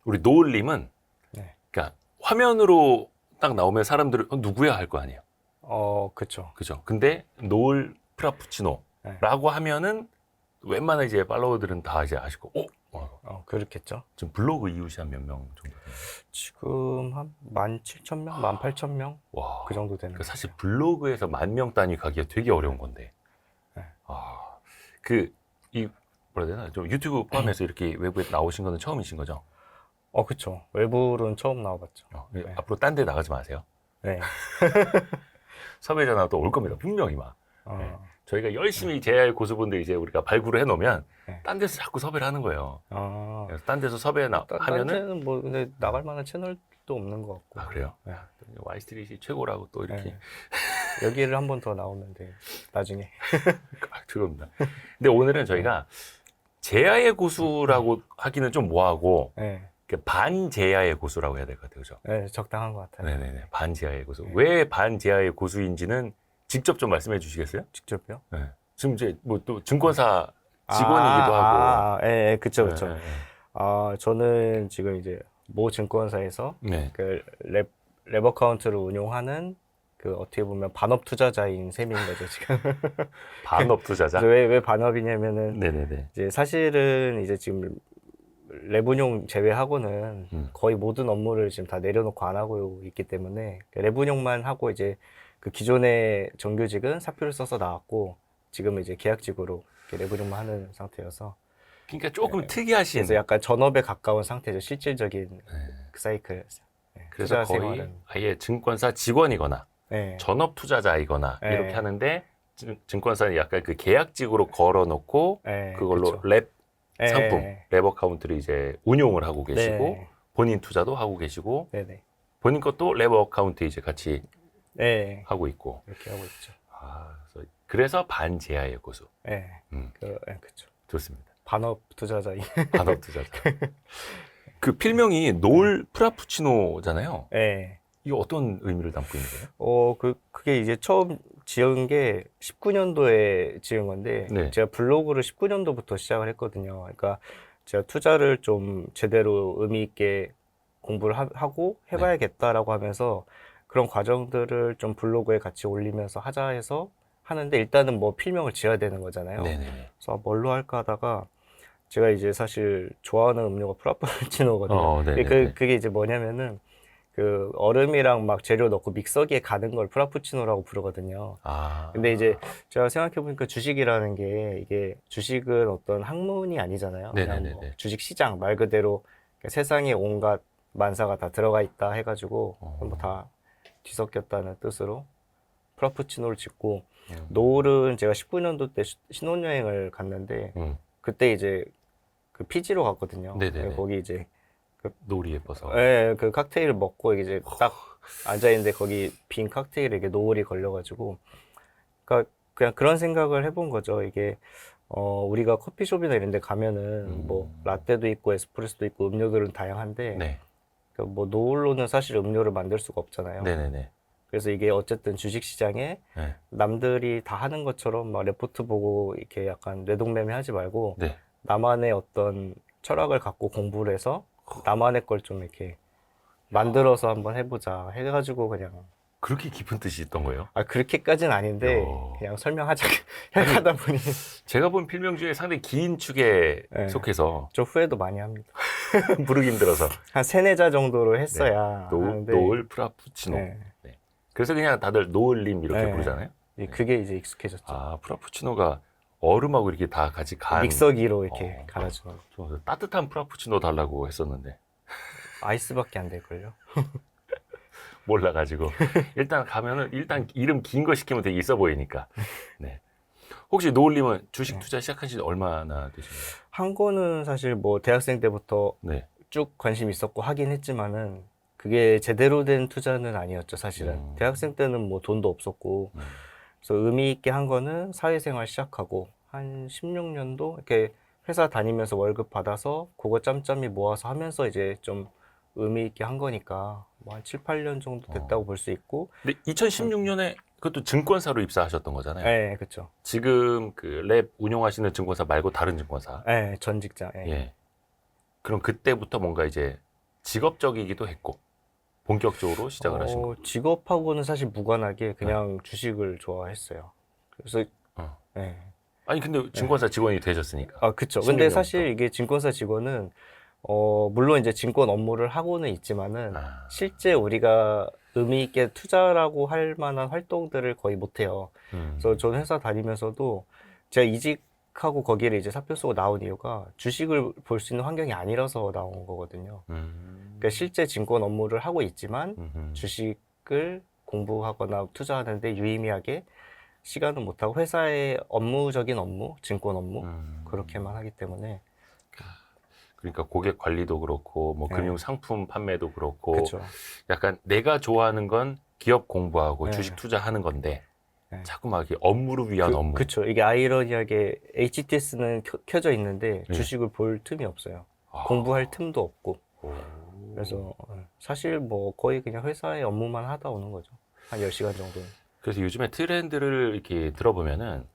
우리 노을님은 네. 그러니까 화면으로 딱 나오면 사람들은 누구야 할 거 아니에요. 그쵸. 그죠? 근데 노을 프라푸치노라고 네. 하면은 웬만한 이제 팔로워들은 다 이제 아시고, 그렇겠죠. 지금 블로그 이웃이 한 몇 명 정도 되나요? 지금 한 17,000명, 18,000명 와, 그 정도 되는 그 사실 것 같아요. 블로그에서 10,000명 단위 가기가 되게 어려운 건데, 네. 뭐라 해야 되나? 좀 유튜브 포함해서 이렇게 외부에 나오신 거는 처음이신 거죠? 그쵸. 외부로는 처음 나와봤죠. 네. 앞으로 딴 데 나가지 마세요. 네. 섭외 전화 또 올 겁니다. 분명히 막. 네. 저희가 열심히 제야의 고수분들 이제 우리가 발굴을 해놓으면 네. 딴 데서 자꾸 섭외를 하는 거예요. 그래서 딴 데서 딴 하면은 데는 뭐 근데 나갈 만한 채널도 없는 것 같고. 그래요? 네. Y스트릿이 최고라고 또 이렇게 네. 여기를 한 번 더 나오면 돼. 나중에. 죄송합니다. 근데 오늘은 저희가 제야의 고수라고 하기는 좀 뭐하고 네. 반제야의 고수라고 해야 될 것 같아요, 그죠? 네, 적당한 것 같아요. 네네네, 반제야의 고수. 네. 왜 반제야의 고수인지는 직접 좀 말씀해 주시겠어요? 직접요? 네. 지금 이제 뭐 또 증권사 직원이기도 하고. 예, 그쵸, 그쵸. 네, 네, 저는 지금 이제 모 증권사에서 네. 그 랩 어카운트를 운용하는 그 어떻게 보면 반업 투자자인 셈인 거죠, 지금. 반업 투자자. 왜 반업이냐면은 네네네. 이제 사실은 이제 지금 랩 운용 제외하고는 거의 모든 업무를 지금 다 내려놓고 안 하고 있기 때문에 랩 운용만 하고 이제 그 기존의 정규직은 사표를 써서 나왔고 지금은 이제 계약직으로 이렇게 랩 운용만 하는 상태여서 그러니까 조금 특이하신. 그래서 약간 전업에 가까운 상태죠. 실질적인 그 사이클. 네, 그래서 투자 거의 생활은. 아예 증권사 직원이거나 네. 전업 투자자이거나 네. 이렇게 하는데 증권사는 약간 그 계약직으로 걸어놓고 네, 그걸로 그쵸. 랩 네. 상품, 랩 어카운트를 이제 운용을 하고 계시고 네. 본인 투자도 하고 계시고 네네. 본인 것도 랩 어카운트 이제 같이 네. 하고 있고. 이렇게 하고 있죠. 그래서 반제야의 고수. 네. 음, 그쵸. 좋습니다. 반업 투자자인. 반업 투자자. 그 필명이 노을 프라푸치노잖아요. 네. 이거 어떤 의미를 담고 있는 거예요? 그게 이제 처음 지은 게 19년도에 지은 건데, 네. 제가 블로그를 19년도부터 시작을 했거든요. 그러니까 제가 투자를 좀 제대로 의미 있게 공부를 하고 해봐야겠다라고 하면서 그런 과정들을 좀 블로그에 같이 올리면서 하자 해서 하는데 일단은 뭐 필명을 지어야 되는 거잖아요. 네네네. 그래서 뭘로 할까 하다가 제가 이제 사실 좋아하는 음료가 프라푸치노거든요. 네네네. 그게 이제 뭐냐면은 그 얼음이랑 막 재료 넣고 믹서기에 가는 걸 프라푸치노라고 부르거든요. 근데 이제 제가 생각해보니까 주식이라는 게 이게 주식은 어떤 학문이 아니잖아요. 그냥 뭐 네네네네. 주식 시장 말 그대로 세상에 온갖 만사가 다 들어가 있다 해가지고 뭐 다 뒤섞였다는 뜻으로 프라푸치노를 짓고 노을은 제가 19년도 때 신혼여행을 갔는데 그때 이제 그 피지로 갔거든요. 네네네. 거기 이제 노을이 예뻐서. 예, 그 칵테일을 먹고 이제 딱 앉아있는데 거기 빈 칵테일에 이게 노을이 걸려가지고, 그러니까 그냥 그런 생각을 해본 거죠. 이게, 우리가 커피숍이나 이런 데 가면은 뭐 라떼도 있고 에스프레소도 있고 음료들은 다양한데, 네. 그 뭐 노을로는 사실 음료를 만들 수가 없잖아요. 네네네. 그래서 이게 어쨌든 주식시장에 네. 남들이 다 하는 것처럼 막 레포트 보고 이렇게 약간 뇌동매매 하지 말고, 네. 나만의 어떤 철학을 갖고 공부를 해서 나만의 걸 좀 이렇게 만들어서 한번 해보자 해가지고 그냥 그렇게 깊은 뜻이 있던 거예요? 그렇게까지는 아닌데 야. 그냥 설명하자 하다 보니 제가 본 필명 중에 상당히 긴 축에 네. 속해서 좀 후회도 많이 합니다. 부르기 힘들어서. 한 세네 자 정도로 했어야 하는데 노을 프라푸치노. 네. 네. 그래서 그냥 다들 노을님 이렇게 네. 부르잖아요. 그게 이제 익숙해졌죠. 프라푸치노가 얼음하고 이렇게 다 같이 간. 믹서기로 이렇게 갈아주는 좀 따뜻한 프라푸치노 달라고 했었는데 아이스밖에 안 될걸요. 몰라가지고 일단 가면은 일단 이름 긴 거 시키면 되게 있어 보이니까. 네. 혹시 노을님은 주식 투자 시작한 지 얼마나 되셨나요? 한 거는 사실 뭐 대학생 때부터 네. 쭉 관심 있었고 하긴 했지만은 그게 제대로 된 투자는 아니었죠, 사실은. 대학생 때는 뭐 돈도 없었고 그래서 의미 있게 한 거는 사회생활 시작하고 한 16년도 이렇게 회사 다니면서 월급 받아서 그거 짬짬이 모아서 하면서 이제 좀 의미 있게 한 거니까 뭐 한 7, 8년 정도 됐다고 볼 수 있고. 근데 2016년에 그것도 증권사로 입사하셨던 거잖아요. 네, 그렇죠. 지금 그 랩 운영하시는 증권사 말고 다른 증권사. 네, 전 직장. 네. 예. 그럼 그때부터 뭔가 이제 직업적이기도 했고 본격적으로 시작을 하신 거. 직업하고는 사실 무관하게 그냥 주식을 좋아했어요. 그래서 어. 네. 아니 근데 증권사 직원이 되셨으니까. 아, 그쵸. 근데 16년부터. 사실 이게 증권사 직원은 물론 이제 증권 업무를 하고는 있지만은 실제 우리가 의미 있게 투자라고 할 만한 활동들을 거의 못 해요. 그래서 저는 회사 다니면서도 제가 이직하고 거기를 이제 사표 쓰고 나온 이유가 주식을 볼 수 있는 환경이 아니라서 나온 거거든요. 그러니까 실제 증권 업무를 하고 있지만 주식을 공부하거나 투자하는데 유의미하게 시간은 못하고 회사의 업무적인 업무, 증권 업무 그렇게만 하기 때문에 그러니까 고객 관리도 그렇고 뭐 네. 금융 상품 판매도 그렇고 그렇죠. 약간 내가 좋아하는 건 기업 공부하고 네. 주식 투자하는 건데 네. 자꾸 막 이렇게 업무를 위한 업무. 그렇죠. 이게 아이러니하게 HTS는 켜져 있는데 네. 주식을 볼 틈이 없어요. 아. 공부할 틈도 없고. 오. 그래서 사실 뭐 거의 그냥 회사의 업무만 하다 오는 거죠. 한 10시간 정도는. 그래서 요즘에 트렌드를 이렇게 들어보면은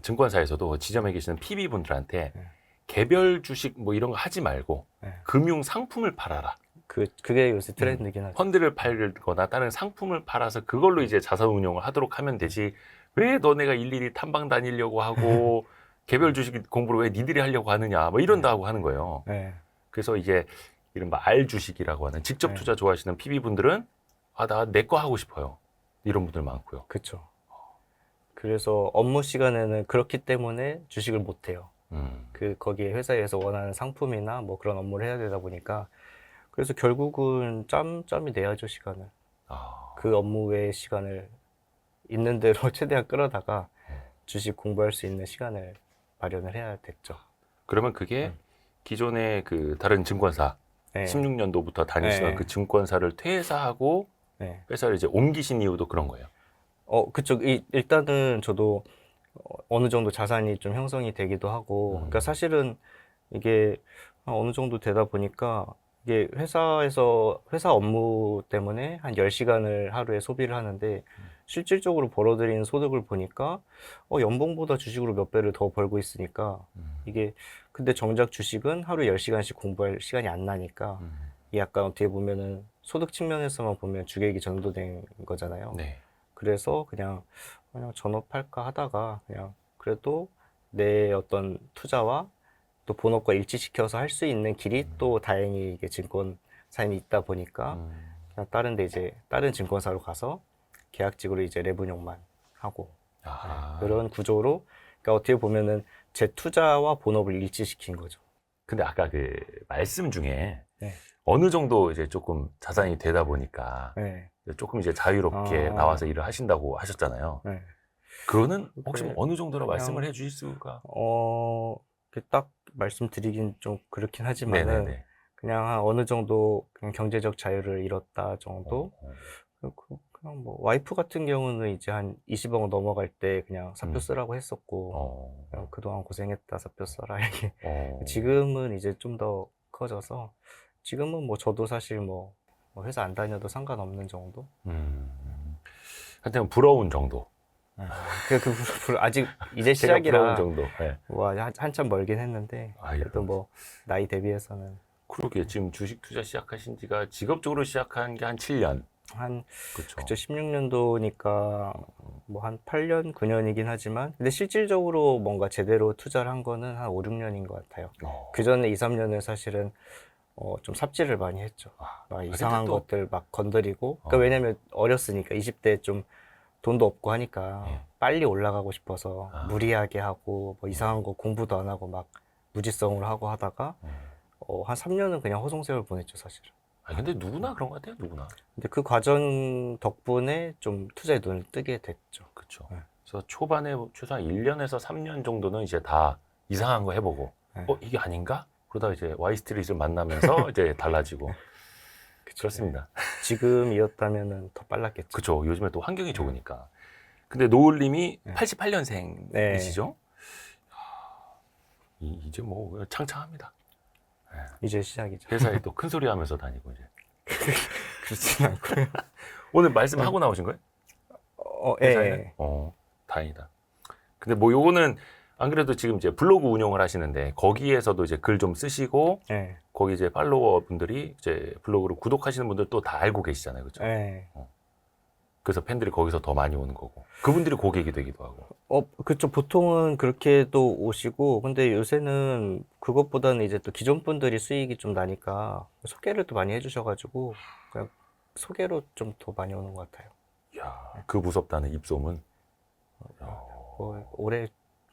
증권사에서도 지점에 계시는 PB분들한테 네. 개별 주식 뭐 이런 거 하지 말고 네. 금융 상품을 팔아라. 그게 요새 트렌드긴 하죠. 펀드를 팔거나 다른 상품을 팔아서 그걸로 이제 자산 운용을 하도록 하면 되지. 왜 너네가 일일이 탐방 다니려고 하고 개별 주식 공부를 왜 니들이 하려고 하느냐 뭐 이런다고 하는 거예요. 네. 그래서 이제 이른바 R 주식이라고 하는 직접 네. 투자 좋아하시는 PB분들은 아, 나 내 거 하고 싶어요. 이런 분들 많고요. 그렇죠. 그래서 업무 시간에는 그렇기 때문에 주식을 못 해요. 거기에 회사에서 원하는 상품이나 뭐 그런 업무를 해야 되다 보니까 그래서 결국은 짬짬이 내야죠, 시간을. 아, 그 업무 외의 시간을 있는 대로 최대한 끌어다가 주식 공부할 수 있는 시간을 마련을 해야 됐죠. 그러면 그게 기존의 그 다른 증권사 네. 16년도부터 다니시던 네. 그 증권사를 퇴사하고 네. 회사를 이제 옮기신 이유도 그런 거예요. 그쵸. 일단은 저도 어느 정도 자산이 좀 형성이 되기도 하고, 그러니까 사실은 이게 어느 정도 되다 보니까 이게 회사 업무 때문에 한 10시간을 하루에 소비를 하는데 실질적으로 벌어들이는 소득을 보니까 연봉보다 주식으로 몇 배를 더 벌고 있으니까 이게 근데 정작 주식은 하루 10시간씩 공부할 시간이 안 나니까 이게 약간 어떻게 보면은 소득 측면에서만 보면 주객이 전도된 거잖아요. 네. 그래서 그냥 전업할까 하다가 그냥 그래도 내 어떤 투자와 또 본업과 일치시켜서 할 수 있는 길이 또 다행히 이게 증권사에 있다 보니까 그냥 다른 증권사로 가서 계약직으로 이제 레분용만 하고 아, 그런 구조로 그러니까 어떻게 보면은 제 투자와 본업을 일치시킨 거죠. 근데 아까 그 말씀 중에 네. 어느 정도 이제 조금 자산이 되다 보니까 네. 조금 이제 자유롭게 아. 나와서 일을 하신다고 하셨잖아요. 네. 그거는 혹시 뭐 네. 어느 정도로 그냥- 말씀을 해 주실 수가? 이렇게 딱 말씀드리긴 좀 그렇긴 하지만은 네네네. 그냥 한 어느 정도 그냥 경제적 자유를 잃었다 정도? 그냥 뭐 와이프 같은 경우는 이제 한 20억 넘어갈 때 그냥 사표 쓰라고 했었고 그냥 그동안 고생했다 사표 써라 이렇게 지금은 이제 좀 더 커져서 지금은 뭐 저도 사실 뭐 회사 안 다녀도 상관없는 정도? 하여튼 부러운 정도. 아직 이제 제가 부러운 시작이라 정도. 네. 한참 멀긴 했는데 아, 그래도 뭐 나이 대비해서는 그러게 지금 주식 투자 시작하신 지가 직업적으로 시작한 게 한 7년. 한 그렇죠. 그쵸 16년도니까 뭐 한 8년 9년이긴 하지만 근데 실질적으로 뭔가 제대로 투자를 한 거는 한 5, 6년인 것 같아요. 그 전에 2, 3년은 사실은 좀 삽질을 많이 했죠. 막 이상한 또- 것들 막 건드리고 그러니까 왜냐면 어렸으니까 20대 좀 돈도 없고 하니까 예. 빨리 올라가고 싶어서 무리하게 하고 뭐 이상한 거 공부도 안 하고 막 무지성으로 하고 하다가 한 3년은 그냥 허송세월 보냈죠 사실은. 아 근데 누구나 그런 것 같아요. 누구나. 근데 그 과정 덕분에 좀 투자에 눈을 뜨게 됐죠. 그렇죠. 네. 그래서 초반에 최소한 1년에서 3년 정도는 이제 다 이상한 거 해보고 네. 이게 아닌가? 그러다 이제 와이스트릿을 만나면서 이제 달라지고 그렇습니다. 지금이었다면 더 빨랐겠죠. 그렇죠. 요즘에 또 환경이 좋으니까. 근데 노을님이 네. 88년생이시죠? 이제 뭐 창창합니다. 이제 시작이죠. 회사에 또 큰 소리 하면서 다니고 이제. 그렇진 않고요. 오늘 말씀하고 나오신 거예요? 예. 회사에는? 다행이다. 근데 뭐 요거는 안 그래도 지금 이제 블로그 운영을 하시는데 거기에서도 이제 글 좀 쓰시고 네. 거기 이제 팔로워 분들이 이제 블로그를 구독하시는 분들 또 다 알고 계시잖아요. 그렇죠? 네. 그래서 팬들이 거기서 더 많이 오는 거고 그분들이 고객이 되기도 하고. 그쵸. 보통은 그렇게도 오시고, 근데 요새는 그것보다는 이제 또 기존 분들이 수익이 좀 나니까 소개를 또 많이 해주셔가지고, 그냥 소개로 좀 더 많이 오는 것 같아요. 야, 그 무섭다는 입소문. 올해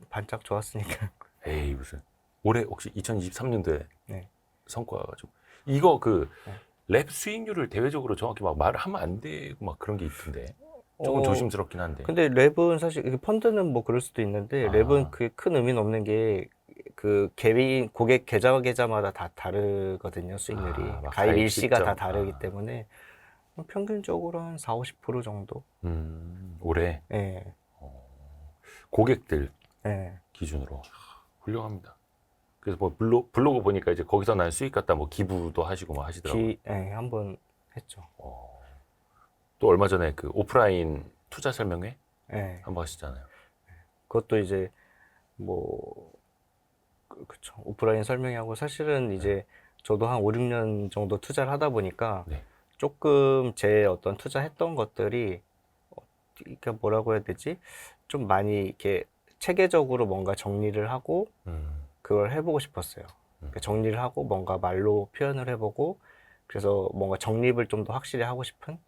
반짝 좋았으니까. 에이 무슨 올해 혹시 2023년도에 네. 성과가 좀 이거 그 네. 랩 수익률을 대외적으로 정확히 막 말을 하면 안 되고 막 그런 게 있던데 조금 어, 조심스럽긴 한데. 근데 랩은 사실, 이게 펀드는 뭐 그럴 수도 있는데, 아. 랩은 그게 큰 의미는 없는 게, 그 개인, 고객 계좌마다 다 다르거든요, 수익률이. 막 가입 가입 일시가 다 시점. 다르기 때문에, 평균적으로 한 40~50% 정도? 올해 예, 고객들 예. 기준으로 훌륭합니다. 그래서 뭐 블로그 보니까 이제 거기서 난 수익 갖다 뭐 기부도 하시고 뭐 하시더라고요. 예, 한번 했죠. 또 얼마 전에 그 오프라인 투자 설명회 예. 한번 하시잖아요. 그것도 이제, 뭐, 그쵸. 오프라인 설명회하고 사실은 이제 저도 한 5~6년 정도 투자를 하다 보니까 네. 조금 제 어떤 투자했던 것들이, 이게 뭐라고 해야 되지? 좀 많이 이렇게 체계적으로 뭔가 정리를 하고 그걸 해보고 싶었어요. 그러니까 정리를 하고 뭔가 말로 표현을 해보고 그래서 뭔가 정립을 좀 더 확실히 하고 싶은?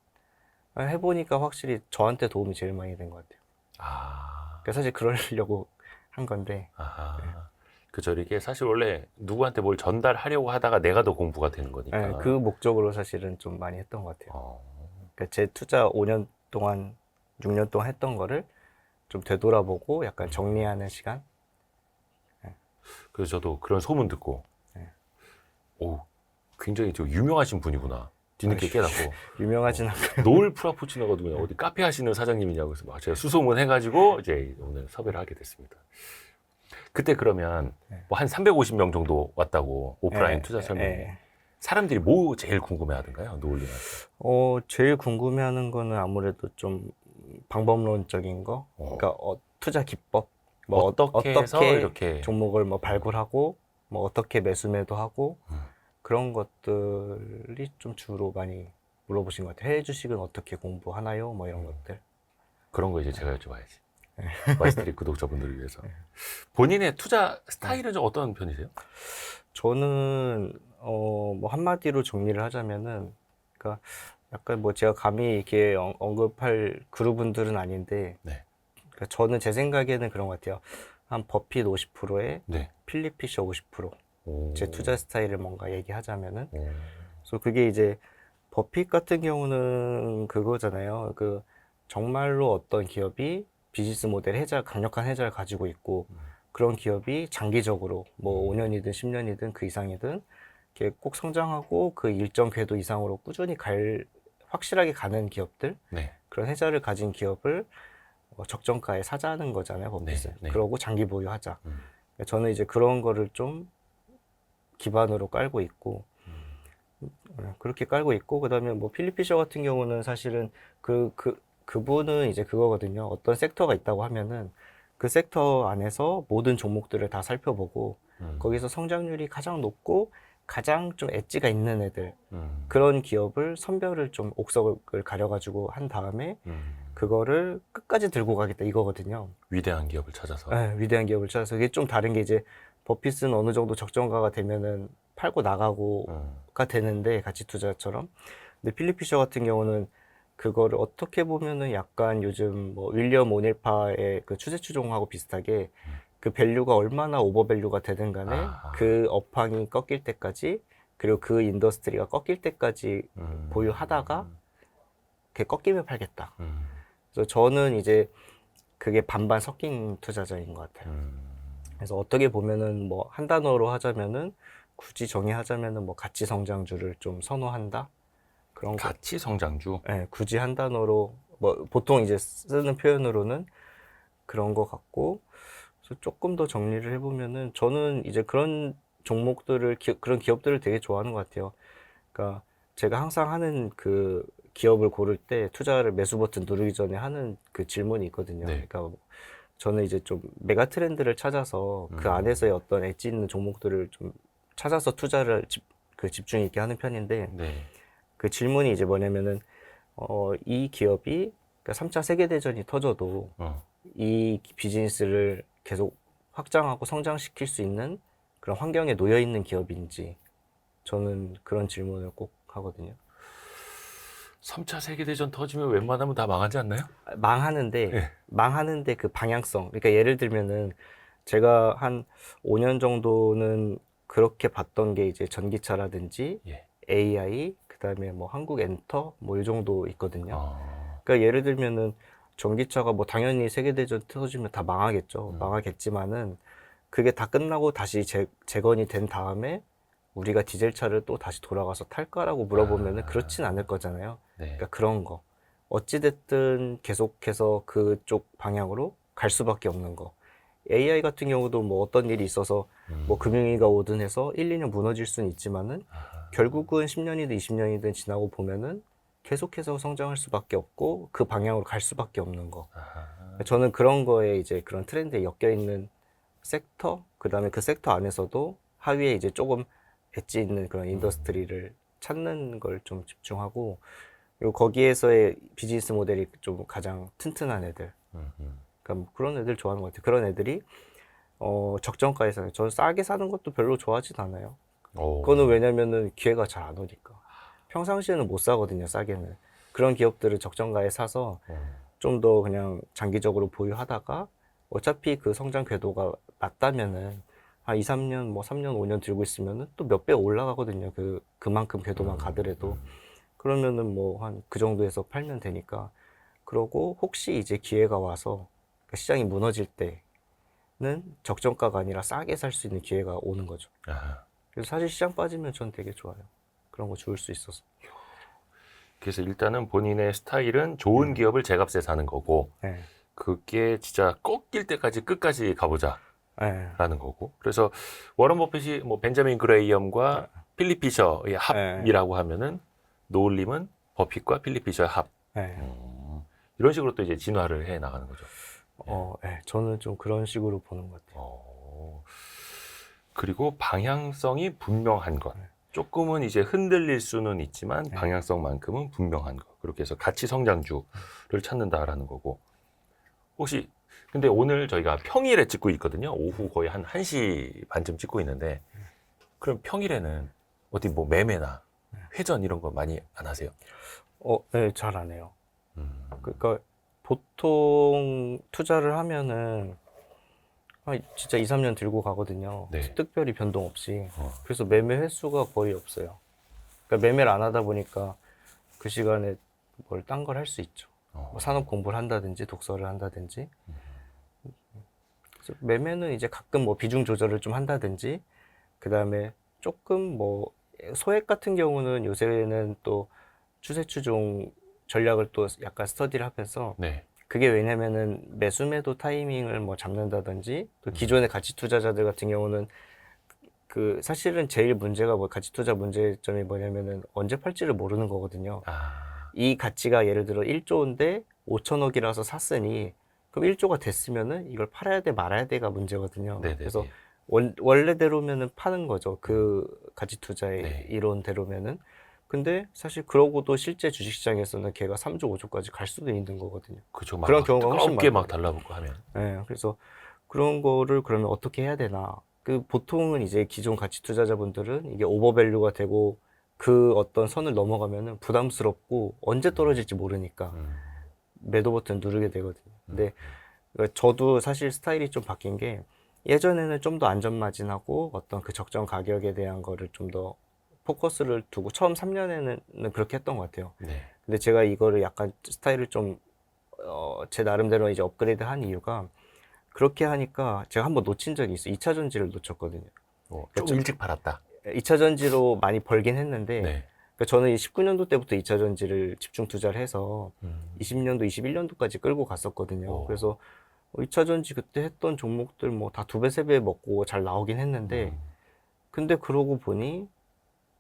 해보니까 확실히 저한테 도움이 제일 많이 된 것 같아요. 아, 그러니까 사실 그러려고 한 건데. 아하. 그죠. 이게 사실 원래 누구한테 뭘 전달하려고 하다가 내가 더 공부가 되는 거니까. 그 목적으로 사실은 좀 많이 했던 것 같아요. 어, 그러니까 제 투자 5년 동안, 6년 동안 했던 거를 좀 되돌아보고 약간 정리하는 시간? 그래서 저도 그런 소문 듣고, 네. 오, 굉장히 저 유명하신 분이구나. 뒤늦게 깨닫고. 유명하진 않고. 노을 프라푸치노가 누구냐, 어디 카페 하시는 사장님이냐고 해서 막 제가 수소문 해가지고 이제 오늘 섭외를 하게 됐습니다. 그때 그러면 뭐 한 350명 정도 왔다고 오프라인 네, 투자 설명회. 네. 사람들이 뭐 제일 궁금해 하던가요? 노을님한테. 제일 궁금해하는 거는 아무래도 좀 방법론적인 거, 그러니까 투자 기법, 뭐 어떻게 해서 이렇게 종목을 뭐 발굴하고, 뭐 어떻게 매수 매도하고 그런 것들이 좀 주로 많이 물어보신 것 같아요. 해외 주식은 어떻게 공부하나요? 뭐 이런 것들. 그런 거 이제 제가 여쭤봐야지. 마이스트리 구독자분들을 위해서. 본인의 투자 스타일은 좀 어떤 편이세요? 저는 뭐 한마디로 정리를 하자면은, 그러니까 약간 뭐 제가 감히 이렇게 언급할 그룹분들은 아닌데, 네. 그러니까 저는 제 생각에는 그런 것 같아요. 한 버핏 50%에 네. 필립 피셔 50%. 오. 제 투자 스타일을 뭔가 얘기하자면은, 오. 그래서 그게 이제 버핏 같은 경우는 그거잖아요. 그 정말로 어떤 기업이 비즈니스 모델 강력한 해자를 가지고 있고 그런 기업이 장기적으로 뭐 5년이든 10년이든 그 이상이든 이렇게 꼭 성장하고 그 일정 궤도 이상으로 꾸준히 확실하게 가는 기업들, 네. 그런 해자를 가진 기업을 적정가에 사자는 거잖아요, 버핏은. 네. 그러고 장기 보유하자. 저는 이제 그런 거를 좀 기반으로 깔고 있고, 그렇게 깔고 있고, 그 다음에 뭐 필립 피셔 같은 경우는 사실은 그분은 이제 그거거든요. 어떤 섹터가 있다고 하면은 그 섹터 안에서 모든 종목들을 다 살펴보고 거기서 성장률이 가장 높고 가장 좀 엣지가 있는 애들, 그런 기업을 선별을 좀 옥석을 가려가지고 한 다음에 그거를 끝까지 들고 가겠다 이거거든요. 위대한 기업을 찾아서. 네, 위대한 기업을 찾아서. 이게 좀 다른 게 이제 버핏은 어느 정도 적정가가 되면은 팔고 나가고가 되는데, 가치 투자처럼. 근데 필립 피셔 같은 경우는 그거를 어떻게 보면은 약간 요즘 뭐 윌리엄 오닐파의 그 추세추종하고 비슷하게 그 밸류가 얼마나 오버밸류가 되든 간에 그 업황이 꺾일 때까지, 그리고 그 인더스트리가 꺾일 때까지 보유하다가 그게 꺾이면 팔겠다. 그래서 저는 이제 그게 반반 섞인 투자자인 것 같아요. 그래서 어떻게 보면은 뭐 한 단어로 하자면은, 굳이 정의하자면은 뭐 가치 성장주를 좀 선호한다? 그런 거. 가치 성장주. 네, 굳이 한 단어로, 뭐 보통 이제 쓰는 표현으로는 그런 거 같고, 그래서 조금 더 정리를 해보면은 저는 이제 그런 종목들을, 그런 기업들을 되게 좋아하는 것 같아요. 그러니까 제가 항상 하는 그 기업을 고를 때 투자를 매수 버튼 누르기 전에 하는 그 질문이 있거든요. 네. 그러니까 저는 이제 좀 메가 트렌드를 찾아서 그 안에서의 어떤 엣지 있는 종목들을 좀 찾아서 투자를 집중 있게 하는 편인데 네. 그 질문이 이제 뭐냐면은 이 기업이 그러니까 3차 세계대전이 터져도 어. 이 비즈니스를 계속 확장하고 성장시킬 수 있는 그런 환경에 놓여 있는 기업인지 저는 그런 질문을 꼭 하거든요. 3차 세계대전 터지면 웬만하면 다 망하지 않나요? 망하는데 예. 망하는데 그 방향성. 그러니까 예를 들면은 제가 한 5년 정도는 그렇게 봤던 게 이제 전기차라든지 예. AI 그다음에 뭐 한국 엔터 뭐 이 정도 있거든요. 어. 그러니까 예를 들면은 전기차가 뭐 당연히 세계대전 터지면 다 망하겠죠. 음. 망하겠지만은 그게 다 끝나고 다시 재건이 된 다음에 우리가 디젤차를 또 다시 돌아가서 탈까라고 물어보면은 그렇진 않을 거잖아요. 네. 그러니까 그런 거. 어찌됐든 계속해서 그쪽 방향으로 갈 수밖에 없는 거. AI 같은 경우도 뭐 어떤 일이 있어서 뭐 금융위기가 오든 해서 1, 2년 무너질 수는 있지만은 결국은 10년이든 20년이든 지나고 보면은 계속해서 성장할 수밖에 없고 그 방향으로 갈 수밖에 없는 거. 저는 그런 거에 이제 그런 트렌드에 엮여 있는 섹터, 그 다음에 그 섹터 안에서도 하위에 이제 조금 엣지 있는 그런 인더스트리를 찾는 걸 좀 집중하고, 그리고 거기에서의 비즈니스 모델이 좀 가장 튼튼한 애들. 그러니까 뭐 그런 애들 좋아하는 것 같아요. 그런 애들이 적정가에 사요. 저는 싸게 사는 것도 별로 좋아하진 않아요. 오. 그거는 왜냐면은 기회가 잘 안 오니까. 평상시에는 못 사거든요, 싸게는. 그런 기업들을 적정가에 사서 좀 더 그냥 장기적으로 보유하다가 어차피 그 성장 궤도가 낮다면은 한 2, 3년, 뭐 3년, 5년 들고 있으면은 또 몇 배 올라가거든요. 그만큼 궤도만 가더라도. 그러면은 뭐 한 그 정도에서 팔면 되니까. 그러고 혹시 이제 기회가 와서 그러니까 시장이 무너질 때는 적정가가 아니라 싸게 살 수 있는 기회가 오는 거죠. 아하. 그래서 사실 시장 빠지면 전 되게 좋아요. 그런 거 좋을 수 있어서. 그래서 일단은 본인의 스타일은 좋은 기업을 제값에 사는 거고, 네. 그게 진짜 꺾일 때까지 끝까지 가보자. 네. 라는 거고. 그래서 워런 버핏이 뭐 벤자민 그레이엄과 필립 피셔의 합이라고 하면은 노을님은 버핏과 필립 피셔의 합. 네. 이런 식으로 또 이제 진화를 해 나가는 거죠. 네. 저는 좀 그런 식으로 보는 것 같아요. 그리고 방향성이 분명한 것. 조금은 이제 흔들릴 수는 있지만 방향성만큼은 분명한 것. 그렇게 해서 가치 성장주를 찾는다라는 거고. 혹시 근데 오늘 저희가 평일에 찍고 있거든요. 오후 거의 한 1시 반쯤 찍고 있는데, 그럼 평일에는 어디 뭐 매매나 회전 이런 거 많이 안 하세요? 네, 잘 안 해요. 그러니까 보통 투자를 하면은 진짜 2, 3년 들고 가거든요. 네. 특별히 변동 없이. 그래서 매매 횟수가 거의 없어요. 그러니까 매매를 안 하다 보니까 그 시간에 뭘 딴 걸 할 수 있죠. 뭐 산업 공부를 한다든지 독서를 한다든지. 그래서 매매는 이제 가끔 뭐 비중 조절을 좀 한다든지, 그 다음에 조금 뭐 소액 같은 경우는 요새는 또 추세 추종 전략을 또 약간 스터디를 하면서 네. 그게 왜냐면은 매수 매도 타이밍을 뭐 잡는다든지 또 기존의 가치 투자자들 같은 경우는 그 사실은 제일 문제가 뭐 가치 투자 문제점이 뭐냐면은 언제 팔지를 모르는 거거든요. 이 가치가 예를 들어 1조인데 5천억이라서 샀으니 그럼 1조가 됐으면은 이걸 팔아야 돼 말아야 돼가 문제거든요. 네네네. 그래서 원래대로면은 파는 거죠. 그 가치 투자의 네. 이론대로면은. 근데 사실 그러고도 실제 주식시장에서는 걔가 3조, 5조까지 갈 수도 있는 거거든요. 그쵸. 그런 경우가 훨씬 뜨겁게 막 많아요. 달라붙고 하면. 네, 그래서 그런 거를 그러면 어떻게 해야 되나? 그 보통은 이제 기존 가치 투자자분들은 이게 오버밸류가 되고 그 어떤 선을 넘어가면은 부담스럽고 언제 떨어질지 모르니까 매도 버튼 누르게 되거든요. 근데 저도 사실 스타일이 좀 바뀐 게 예전에는 좀 더 안전마진하고 어떤 그 적정 가격에 대한 거를 좀 더 포커스를 두고 처음 3년에는 그렇게 했던 것 같아요. 네. 근데 제가 이거를 약간 스타일을 좀 제 나름대로 이제 업그레이드 한 이유가 그렇게 하니까 제가 한번 놓친 적이 있어요. 2차 전지를 놓쳤거든요. 좀 일찍 팔았다. 2차 전지로 많이 벌긴 했는데 네. 그러니까 저는 19년도 때부터 2차 전지를 집중 투자를 해서 20년도, 21년도까지 끌고 갔었거든요. 그래서 2차 전지 그때 했던 종목들 뭐 다 2배, 3배 먹고 잘 나오긴 했는데 근데 그러고 보니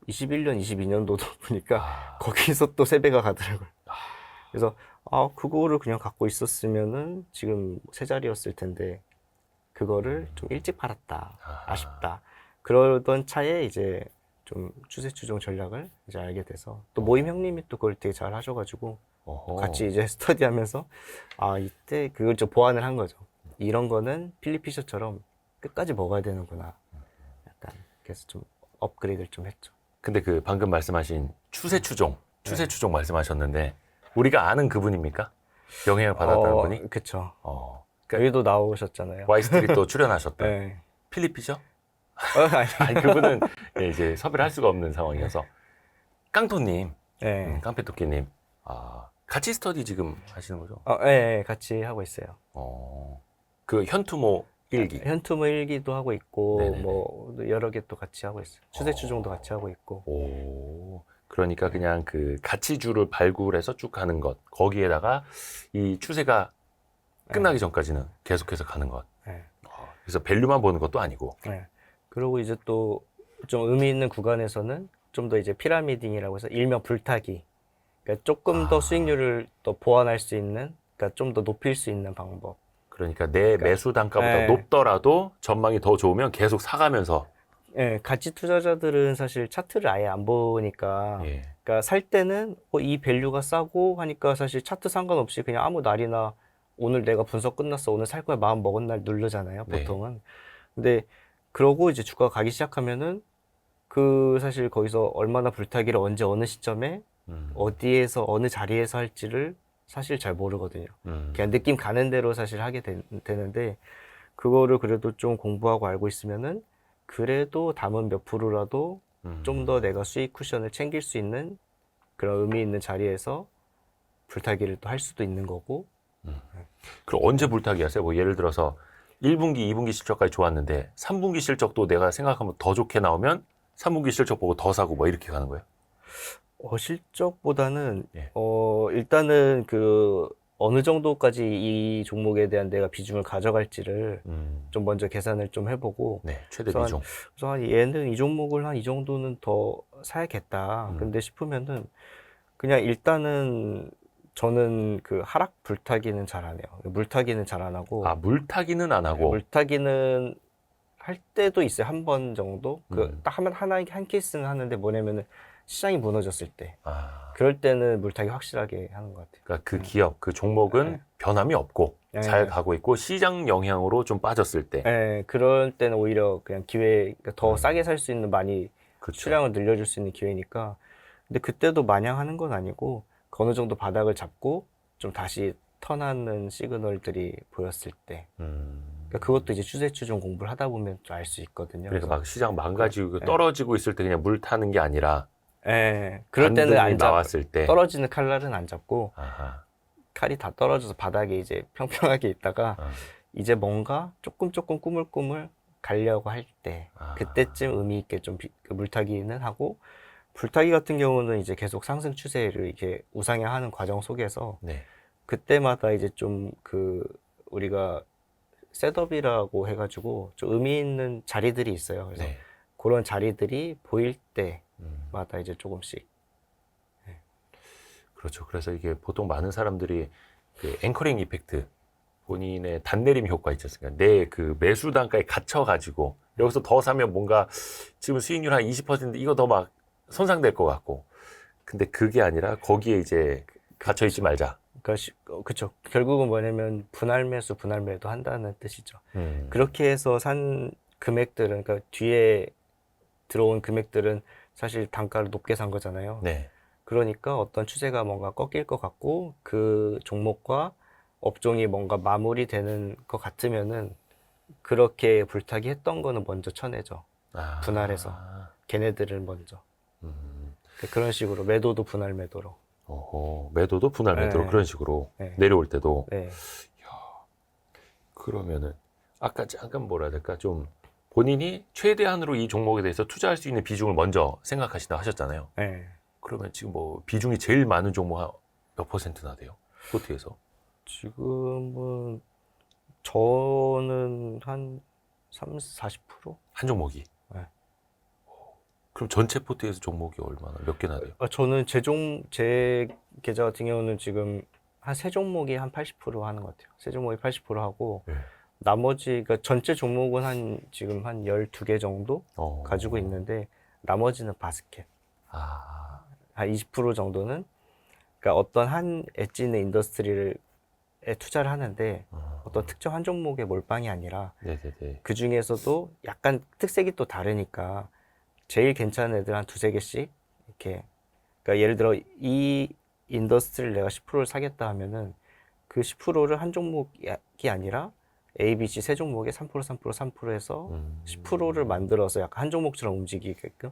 21년, 22년도도 보니까 거기서 또 3배가 가더라고요. 그래서 그거를 그냥 갖고 있었으면은 지금 세 자리였을 텐데 그거를 좀 일찍 팔았다. 아하. 아쉽다. 그러던 차에 이제 좀 추세 추종 전략을 이제 알게 돼서 또 모임 형님이 또 그걸 되게 잘 하셔가지고 어허. 같이 이제 스터디하면서 이때 그걸 좀 보완을 한 거죠. 이런 거는 필립 피셔처럼 끝까지 먹어야 되는구나. 약간 그래서 좀 업그레이드를 좀 했죠. 근데 그 방금 말씀하신 추세 추종 말씀하셨는데 우리가 아는 그분입니까? 영향을 받았다는 분이? 그쵸. 그러니까 여기도 나오셨잖아요. 와이스트리 또 출연하셨던 네. 필립 피셔? 아니. 아니 그분은 이제 섭외를 할 수가 없는 상황이어서 깡토님, 네. 깡패토끼님, 같이 스터디 지금 하시는 거죠? 네, 같이 하고 있어요. 그 현투모 일기. 현투모 일기도 하고 있고, 네네네. 뭐, 여러 개 또 같이 하고 있어요. 추세 추종도 같이 하고 있고. 오, 그러니까 그냥 그 가치주를 발굴해서 쭉 가는 것, 거기에다가 이 추세가 끝나기 전까지는 계속해서 가는 것. 네. 그래서 밸류만 보는 것도 아니고. 네. 그리고 이제 또 좀 의미 있는 구간에서는 좀 더 이제 피라미딩이라고 해서 일명 불타기. 그러니까 조금 더 수익률을 더 보완할 수 있는, 그러니까 좀 더 높일 수 있는 방법. 그러니까 내 매수 단가보다 네. 높더라도 전망이 더 좋으면 계속 사가면서. 예, 가치 투자자들은 사실 차트를 아예 안 보니까, 예. 그러니까 살 때는 이 밸류가 싸고 하니까 사실 차트 상관없이 그냥 아무 날이나 오늘 내가 분석 끝났어, 오늘 살 거야 마음 먹은 날 누르잖아요, 네. 보통은. 근데 그러고 이제 주가가 가기 시작하면은 그 사실 거기서 얼마나 불타기를 언제 어느 시점에 어디에서 어느 자리에서 할지를 사실 잘 모르거든요. 그냥 느낌 가는 대로 사실 하게 되는데 그거를 그래도 좀 공부하고 알고 있으면은 그래도 담은 몇 프로라도 좀 더 내가 수익 쿠션을 챙길 수 있는 그런 의미 있는 자리에서 불타기를 또 할 수도 있는 거고. 그럼 언제 불타기 하세요? 뭐 예를 들어서 1분기, 2분기 실적까지 좋았는데 3분기 실적도 내가 생각하면 더 좋게 나오면 3분기 실적 보고 더 사고 뭐 이렇게 가는 거예요? 실적보다는 예. 일단은 그 어느 정도까지 이 종목에 대한 내가 비중을 가져갈지를 좀 먼저 계산을 좀 해보고. 네, 최대 그래서 비중. 그래서 얘는 이 종목을 한 이 정도는 더 사야겠다. 근데 싶으면은 그냥 일단은 저는 그 하락 불타기는 잘 안 해요. 물타기는 잘 안 하고. 물타기는 안 하고. 물타기는 할 때도 있어요. 한 번 정도. 딱 하면 한 케이스는 하는데 뭐냐면은 시장이 무너졌을 때. 그럴 때는 물타기 확실하게 하는 것 같아요. 그러니까 그 기업, 그 종목은 변함이 없고 네. 잘 가고 있고 시장 영향으로 좀 빠졌을 때. 네, 그럴 때는 오히려 그냥 그러니까 더 싸게 살 수 있는 많이 그렇죠. 수량을 늘려줄 수 있는 기회니까. 근데 그때도 마냥 하는 건 아니고 어느 정도 바닥을 잡고 좀 다시 턴하는 시그널들이 보였을 때. 그러니까 그것도 이제 추세 추종 공부를 하다 보면 좀 알 수 있거든요. 그러니까 막 시장 망가지고 네. 떨어지고 있을 때 그냥 물 타는 게 아니라 그럴 때는 안 나왔을 때 떨어지는 칼날은 안 잡고 아하. 칼이 다 떨어져서 바닥에 이제 평평하게 있다가 이제 뭔가 조금 꾸물꾸물 가려고 할 때 그때쯤 의미 있게 좀 그 물타기는 하고. 불타기 같은 경우는 이제 계속 상승 추세를 이렇게 우상향하는 과정 속에서 네. 그때마다 이제 좀 우리가 셋업이라고 해가지고 좀 의미 있는 자리들이 있어요. 그래서 네. 그런 자리들이 보일 때마다 이제 조금씩. 그렇죠. 그래서 이게 보통 많은 사람들이 그 앵커링 이펙트, 본인의 단내림 효과 있지 않습니까? 내 그 매수 단가에 갇혀가지고 여기서 더 사면 뭔가 지금 수익률 한 20% 이거 더 막 손상될 것 같고. 근데 그게 아니라 거기에 이제 갇혀있지 말자. 그쵸. 결국은 뭐냐면 분할 매수, 분할 매도 한다는 뜻이죠. 그렇게 해서 산 금액들은, 그러니까 뒤에 들어온 금액들은 사실 단가를 높게 산 거잖아요. 네. 그러니까 어떤 추세가 뭔가 꺾일 것 같고 그 종목과 업종이 뭔가 마무리되는 것 같으면은 그렇게 불타기 했던 거는 먼저 쳐내죠. 분할해서 걔네들을 먼저. 그런 식으로 매도도 분할 매도로. 매도도 분할 매도로 네. 그런 식으로 네. 내려올 때도. 네. 그러면은 아까 잠깐 뭐라 해야 될까, 좀 본인이 최대한으로 이 종목에 대해서 투자할 수 있는 비중을 먼저 생각하신다 하셨잖아요. 네. 그러면 지금 뭐 비중이 제일 많은 종목 몇 %나 돼요? 포트에서? 지금은 저는 한 30, 40%? 한 종목이? 네. 그럼 전체 포트에서 종목이 얼마나, 몇 개나 돼요? 저는 제 계좌 같은 경우는 지금 한 세 종목이 한 80% 하는 것 같아요. 세 종목이 80% 하고 네. 나머지 그러니까 전체 종목은 한 지금 한 12개 정도 가지고 있는데 나머지는 바스켓. 아, 한 20% 정도는 그러니까 어떤 한 엣지는 인더스트리를 에 투자를 하는데 어떤 특정 한 종목의 몰빵이 아니라 네네네. 그 중에서도 약간 특색이 또 다르니까 제일 괜찮은 애들 한 두세 개씩 이렇게 그러니까 예를 들어 이 인더스트리를 내가 10%를 사겠다 하면은 그 10%를 한 종목이 아니라 A, B, C 세 종목에 3%, 3%, 3% 해서 10%를 만들어서 약간 한 종목처럼 움직이게끔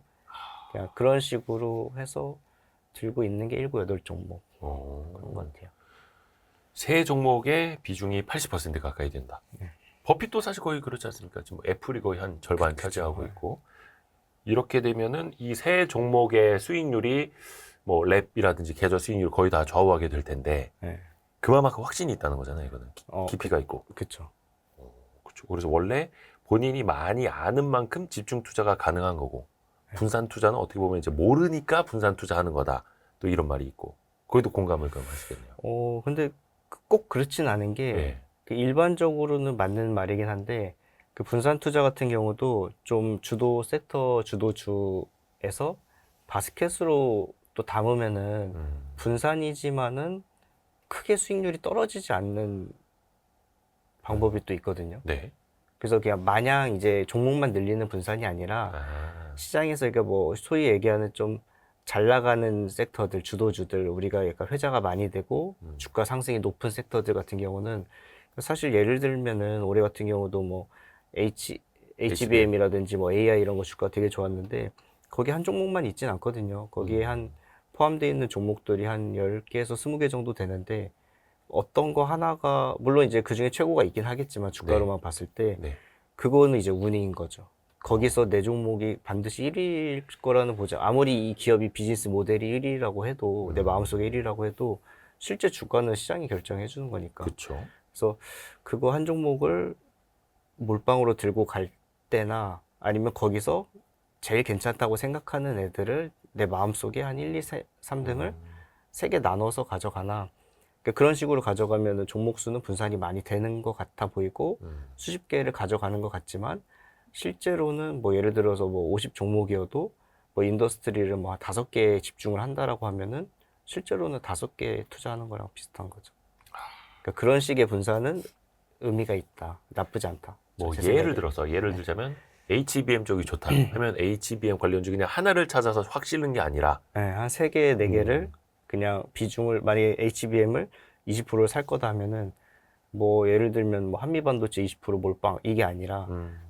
그냥 그런 식으로 해서 들고 있는 게 7, 8종목 그런 것 같아요. 세 종목의 비중이 80% 가까이 된다. 버핏도 사실 거의 그렇지 않습니까? 지금 애플이 거의 한 절반 차지하고 있고 이렇게 되면은 이 세 종목의 수익률이 뭐 랩이라든지 계좌 수익률 거의 다 좌우하게 될 텐데 네. 그만큼 확신이 있다는 거잖아요. 이거는 깊이가 있고. 그쵸. 그렇죠. 그래서 원래 본인이 많이 아는 만큼 집중 투자가 가능한 거고 분산 투자는 어떻게 보면 이제 모르니까 분산 투자하는 거다. 또 이런 말이 있고 거기도 공감을 그럼 하시겠네요. 근데 꼭 그렇진 않은 게 네. 그 일반적으로는 맞는 말이긴 한데 그 분산 투자 같은 경우도 좀 주도 섹터 주도주에서 바스켓으로 또 담으면은 분산이지만은 크게 수익률이 떨어지지 않는 방법이 또 있거든요. 네. 그래서 그냥 마냥 이제 종목만 늘리는 분산이 아니라 아, 시장에서 그러니까 뭐 소위 얘기하는 좀 잘 나가는 섹터들, 주도주들, 우리가 약간 회자가 많이 되고 주가 상승이 높은 섹터들 같은 경우는 사실 예를 들면은 올해 같은 경우도 뭐 HBM이라든지 뭐 AI 이런 거 주가 되게 좋았는데 거기 한 종목만 있진 않거든요. 거기에 한 포함되어 있는 종목들이 한 10개에서 20개 정도 되는데 어떤 거 하나가 물론 이제 그 중에 최고가 있긴 하겠지만 주가로만 봤을 때 네. 그거는 이제 운인 거죠. 거기서 내 종목이 반드시 1위일 거라는 보장. 아무리 이 기업이 비즈니스 모델이 1위라고 해도 내 마음속에 1위라고 해도 실제 주가는 시장이 결정해 주는 거니까. 그렇죠. 그래서 그거 한 종목을 몰빵으로 들고 갈 때나 아니면 거기서 제일 괜찮다고 생각하는 애들을 내 마음속에 한 1, 2, 3등을 세 개 나눠서 가져가나 그러니까 그런 식으로 가져가면 종목 수는 분산이 많이 되는 것 같아 보이고 수십 개를 가져가는 것 같지만 실제로는 뭐 예를 들어서 뭐 50 종목이어도 뭐 인더스트리를 뭐 5개에 집중을 한다라고 하면은 실제로는 5개에 투자하는 거랑 비슷한 거죠. 그러니까 그런 식의 분산은 의미가 있다. 나쁘지 않다. 뭐 제 예를 생각에. 들어서 예를 들자면 HBM 쪽이 좋다 하면 HBM 관련주 그냥 하나를 찾아서 확 실는 게 아니라 네, 한 3개, 4개를 그냥 비중을 만약에 HBM을 20%를 살 거다 하면은 뭐 예를 들면 뭐 한미반도체 20% 몰빵 이게 아니라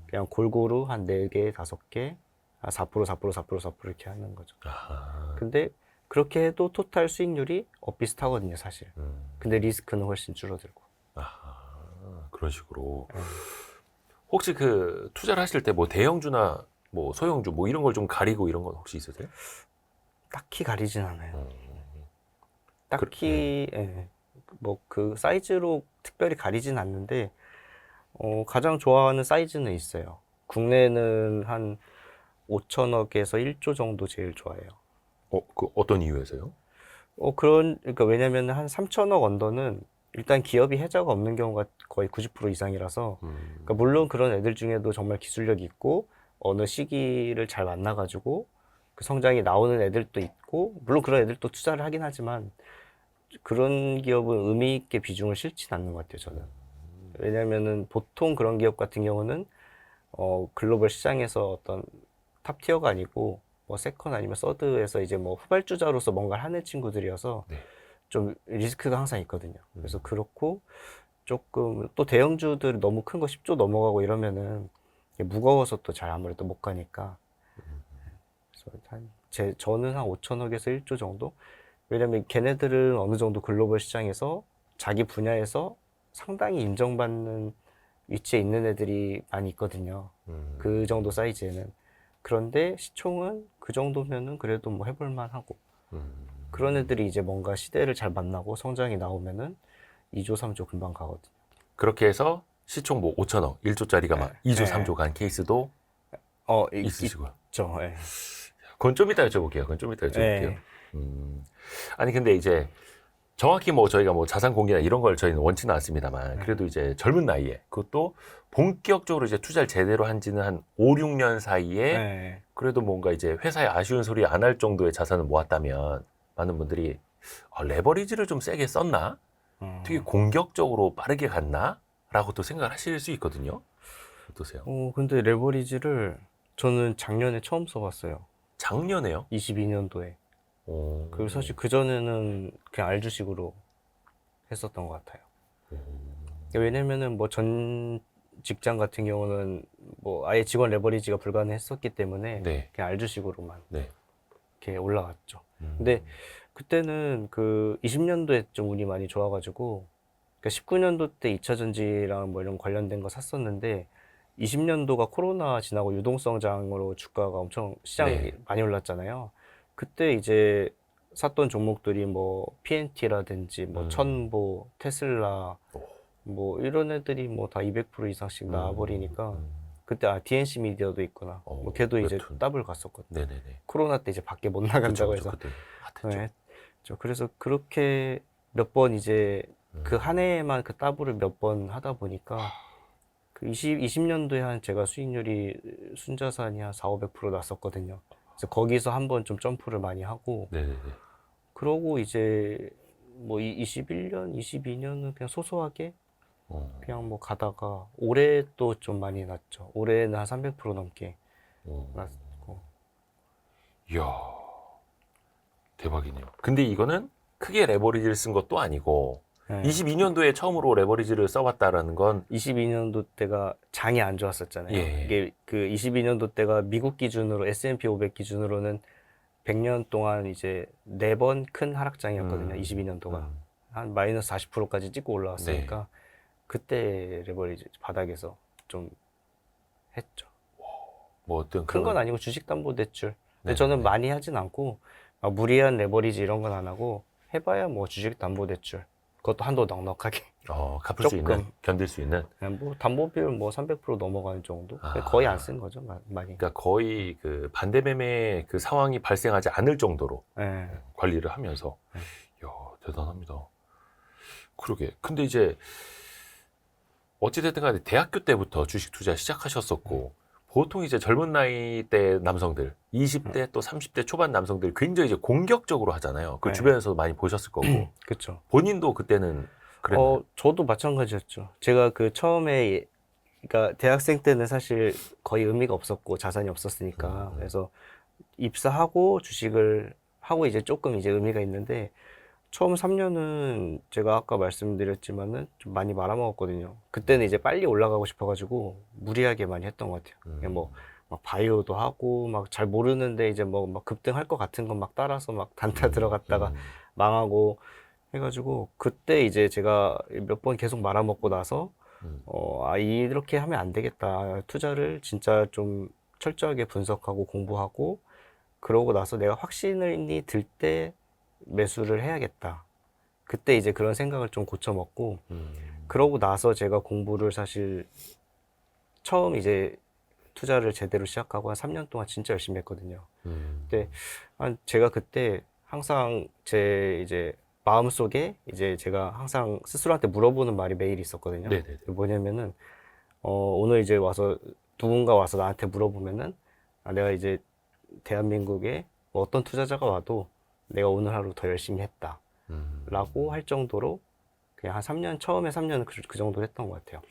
그냥 골고루 한 4개, 5개, 4%, 4%, 4%, 4% 이렇게 하는 거죠. 아하, 근데 그렇게 해도 토탈 수익률이 비슷하거든요, 사실. 근데 리스크는 훨씬 줄어들고. 그런 식으로 혹시 그 투자를 하실 때 뭐 대형주나 뭐 소형주 뭐 이런 걸 좀 가리고 이런 건 혹시 있으세요? 딱히 가리진 않아요. 딱히 뭐 그 사이즈로 특별히 가리진 않는데 가장 좋아하는 사이즈는 있어요. 국내는 한 5천억에서 1조 정도 제일 좋아해요. 그 어떤 이유에서요? 그러니까 왜냐면 한 3천억 언더는 일단 기업이 해자가 없는 경우가 거의 90% 이상이라서, 그러니까 물론 그런 애들 중에도 정말 기술력이 있고, 어느 시기를 잘 만나가지고, 그 성장이 나오는 애들도 있고, 물론 그런 애들도 투자를 하긴 하지만, 그런 기업은 의미 있게 비중을 실진 않는 것 같아요, 저는. 왜냐면은 보통 그런 기업 같은 경우는, 글로벌 시장에서 어떤 탑티어가 아니고, 뭐 세컨 아니면 서드에서 이제 뭐 후발주자로서 뭔가를 하는 친구들이어서 네. 좀 리스크가 항상 있거든요. 그래서 그렇고 조금 또 대형주들 너무 큰 거 10조 넘어가고 이러면은 이게 무거워서 또 잘 아무래도 못 가니까. 그래서 저는 한 5천억에서 1조 정도? 왜냐면 걔네들은 어느 정도 글로벌 시장에서 자기 분야에서 상당히 인정받는 위치에 있는 애들이 많이 있거든요. 그 정도 사이즈에는. 그런데 시총은 그 정도면은 그래도 뭐 해볼만 하고. 그런 애들이 이제 뭔가 시대를 잘 만나고 성장이 나오면은 2조, 3조 금방 가거든요. 그렇게 해서 시총 뭐 5천억, 1조짜리가 막 2조, 네. 3조 간 케이스도 있으시고요. 있죠. 예. 그건 좀 이따 여쭤볼게요. 그건 좀 이따 여쭤볼게요. 네. 아니 근데 이제 정확히 뭐 저희가 뭐 자산 공개나 이런 걸 저희는 원치는 않습니다만 그래도 이제 젊은 나이에 그것도 본격적으로 이제 투자를 제대로 한 지는 한 5, 6년 사이에 네. 그래도 뭔가 이제 회사에 아쉬운 소리 안 할 정도의 자산을 모았다면 많은 분들이 레버리지를 좀 세게 썼나? 되게 공격적으로 빠르게 갔나? 라고 또 생각을 하실 수 있거든요. 어떠세요? 근데 레버리지를 저는 작년에 처음 써봤어요. 작년에요? 22년도에. 오. 그리고 사실 그전에는 그냥 알주식으로 했었던 것 같아요. 왜냐면은 뭐 전 직장 같은 경우는 뭐 아예 직원 레버리지가 불가능했었기 때문에 네. 그냥 알주식으로만 네. 이렇게 올라갔죠. 근데 그때는 그 20년도에 좀 운이 많이 좋아가지고, 그러니까 19년도 때 2차 전지랑 뭐 이런 관련된 거 샀었는데 20년도가 코로나 지나고 유동성장으로 주가가 엄청 시장이 네. 많이 올랐잖아요. 그때 이제 샀던 종목들이 뭐 PNT라든지 뭐 천보, 테슬라 뭐 이런 애들이 뭐 다 200% 이상씩 나와버리니까 그때 DNC 미디어도 있구나. 뭐 걔도 이제 웹툰. 더블 갔었거든. 네네네. 코로나 때 이제 밖에 못 그쵸, 나간다고 그쵸. 해서. 그때 핫했죠. 네. 그래서 그렇게 몇 번 이제 그 한 해에만 그 더블을 몇 번 하다 보니까 그 20년도에 한 제가 수익률이 순자산이 한 4, 500% 났었거든요. 그래서 거기서 한번 좀 점프를 많이 하고 네네네. 그러고 이제 뭐 21년, 22년은 그냥 소소하게 그냥 뭐 가다가 올해 또 좀 많이 났죠. 올해는 한 300% 넘게 났고. 이야, 대박이네요. 근데 이거는 크게 레버리지를 쓴 것도 아니고 네. 22년도에 처음으로 레버리지를 써봤다라는 건 22년도 때가 장이 안 좋았었잖아요. 예. 이게 그 22년도 때가 미국 기준으로 S&P 500 기준으로는 100년 동안 이제 4번 큰 하락장이었거든요. 22년도가 한 마이너스 40%까지 찍고 올라왔으니까 그때 레버리지 바닥에서 좀 했죠. 뭐 어떤 큰 건 그런 아니고 주식담보대출. 근데 네네네. 저는 많이 하진 않고 막 무리한 레버리지 이런 건 안 하고 해봐야 뭐 주식담보대출. 그것도 한도 넉넉하게. 갚을 수 있는, 조금. 견딜 수 있는. 그냥 뭐 담보비율 뭐 300% 넘어가는 정도? 아. 거의 안 쓴 거죠, 많이. 그러니까 거의 그 반대매매 그 상황이 발생하지 않을 정도로 예. 관리를 하면서. 이야, 대단합니다. 그러게. 근데 이제 어찌됐든 간에 대학교 때부터 주식 투자 시작하셨었고 보통 이제 젊은 나이 대 남성들 20대 또 30대 초반 남성들 굉장히 이제 공격적으로 하잖아요. 그 네. 주변에서 많이 보셨을 거고 그쵸. 본인도 그때는 그랬나요? 저도 마찬가지였죠. 제가 그 처음에, 그러니까 대학생 때는 사실 거의 의미가 없었고 자산이 없었으니까. 그래서 입사하고 주식을 하고 이제 조금 이제 의미가 있는데 처음 3년은 제가 아까 말씀드렸지만은 좀 많이 말아먹었거든요. 그때는 이제 빨리 올라가고 싶어가지고 무리하게 많이 했던 것 같아요. 그냥 뭐 막 바이오도 하고 막 잘 모르는데 이제 뭐 막 급등할 것 같은 건 막 따라서 막 단타 들어갔다가 망하고 해가지고 그때 이제 제가 몇 번 계속 말아먹고 나서 이렇게 하면 안 되겠다. 투자를 진짜 좀 철저하게 분석하고 공부하고 그러고 나서 내가 확신이 들 때 매수를 해야겠다. 그때 이제 그런 생각을 좀 고쳐먹고 그러고 나서 제가 공부를 사실 처음 이제 투자를 제대로 시작하고 한 3년 동안 진짜 열심히 했거든요. 근데 제가 그때 항상 제 이제 마음속에 이제 제가 항상 스스로한테 물어보는 말이 매일 있었거든요. 네네네. 뭐냐면은 오늘 이제 와서 누군가 와서 나한테 물어보면은 내가 이제 대한민국에 뭐 어떤 투자자가 와도 내가 오늘 하루 더 열심히 했다 라고 할 정도로 그냥 한 3년, 처음에 3년은 그 정도 했던 것 같아요.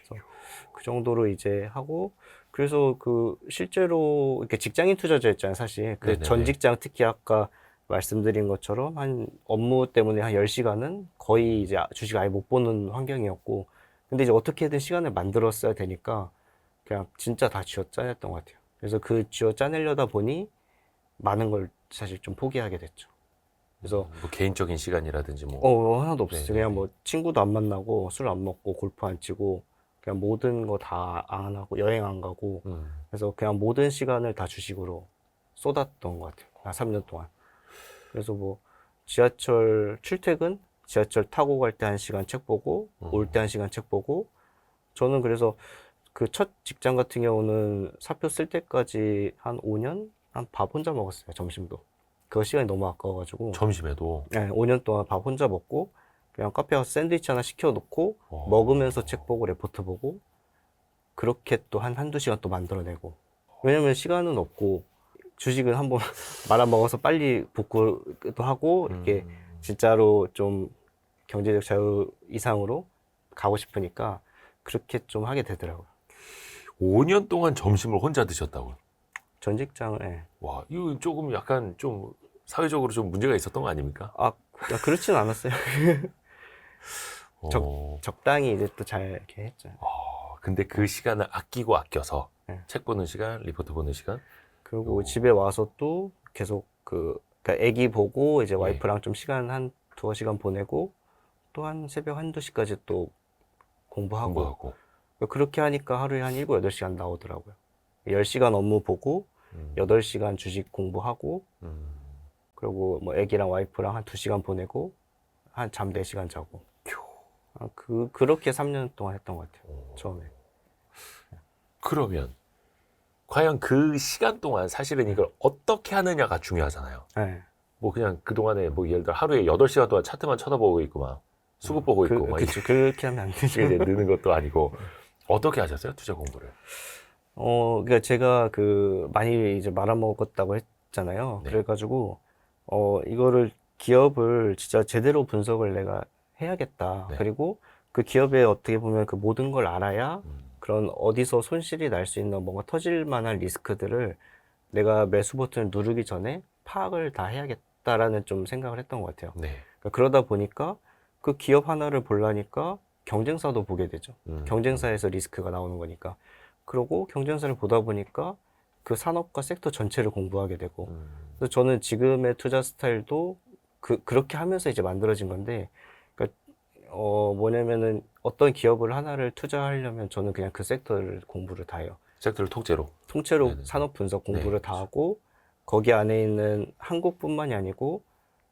그래서 그 정도로 이제 하고 그래서 그 실제로 이렇게 직장인 투자자였잖아요, 사실. 근데 네네네. 전 직장 특히 아까 말씀드린 것처럼 한 업무 때문에 한 10시간은 거의 이제 주식 아예 못 보는 환경이었고 근데 이제 어떻게든 시간을 만들었어야 되니까 그냥 진짜 다 쥐어 짜냈던 것 같아요. 그래서 그 쥐어 짜내려다 보니 많은 걸 사실 좀 포기하게 됐죠. 그래서 뭐 개인적인 시간이라든지 뭐 하나도 없었어요. 네네네. 그냥 뭐 친구도 안 만나고 술 안 먹고 골프 안 치고 그냥 모든 거 다 안 하고 여행 안 가고 그래서 그냥 모든 시간을 다 주식으로 쏟았던 것 같아요. 한 3년 동안. 그래서 뭐 지하철 출퇴근, 지하철 타고 갈 때 1시간 책 보고 올 때 1시간 책 보고 저는 그래서 그 첫 직장 같은 경우는 사표 쓸 때까지 한 5년? 한 밥 혼자 먹었어요, 점심도. 그거 시간이 너무 아까워가지고 점심에도. 네, 5년 동안 밥 혼자 먹고 그냥 카페 가서 샌드위치 하나 시켜놓고 어. 먹으면서 책 보고 레포트 보고 그렇게 또 한두 시간 또 만들어내고 왜냐면 시간은 없고 주식은 한번 말아먹어서 빨리 복구도 하고 이렇게 진짜로 좀 경제적 자유 이상으로 가고 싶으니까 그렇게 좀 하게 되더라고요. 5년 동안 점심을 혼자 드셨다고요? 전 직장을 예. 와, 이거 조금 약간 좀 사회적으로 좀 문제가 있었던 거 아닙니까? 그렇진 않았어요. 어. 적당히 이제 또 잘 이렇게 했죠. 근데 그 시간을 아끼고 아껴서 네. 책 보는 시간, 리포트 보는 시간. 그리고 집에 와서 또 계속 그러니까 애기 보고 이제 와이프랑 좀 시간 한 두어 시간 보내고 또 한 새벽 한두 시까지 또 공부하고. 그렇게 하니까 하루에 한 7, 8시간 나오더라고요. 10시간 업무 보고 8시간 주식 공부하고 그리고 뭐 애기랑 와이프랑 한 2시간 보내고 한 잠 4시간 자고. 그렇게 3년 동안 했던 것 같아요. 처음에. 그러면 과연 그 시간 동안 사실은 이걸 어떻게 하느냐가 중요하잖아요. 네. 뭐 그냥 그동안에 뭐 예를 들어 하루에 8시간 동안 차트만 쳐다보고 있고 막 수급 보고 있고 막 그쵸. 그렇게 하면 안 되죠. 이게 이제 느는 것도 아니고 어떻게 하셨어요? 투자 공부를? 그러니까 제가 많이 이제 말아먹었다고 했잖아요. 네. 그래가지고, 이거를 기업을 진짜 제대로 분석을 내가 해야겠다. 네. 그리고 그 기업에 어떻게 보면 그 모든 걸 알아야 그런 어디서 손실이 날 수 있는 뭔가 터질 만한 리스크들을 내가 매수 버튼을 누르기 전에 파악을 다 해야겠다라는 좀 생각을 했던 것 같아요. 네. 그러니까 그러다 보니까 그 기업 하나를 보려니까 경쟁사도 보게 되죠. 경쟁사에서 리스크가 나오는 거니까. 그러고 경쟁사를 보다 보니까 그 산업과 섹터 전체를 공부하게 되고. 그래서 저는 지금의 투자 스타일도 그렇게 하면서 이제 만들어진 건데, 그러니까 뭐냐면은 어떤 기업을 하나를 투자하려면 저는 그냥 그 섹터를 공부를 다 해요. 섹터를 통째로. 통째로 네네. 산업 분석 공부를 네, 다 하고 거기 안에 있는 한국뿐만이 아니고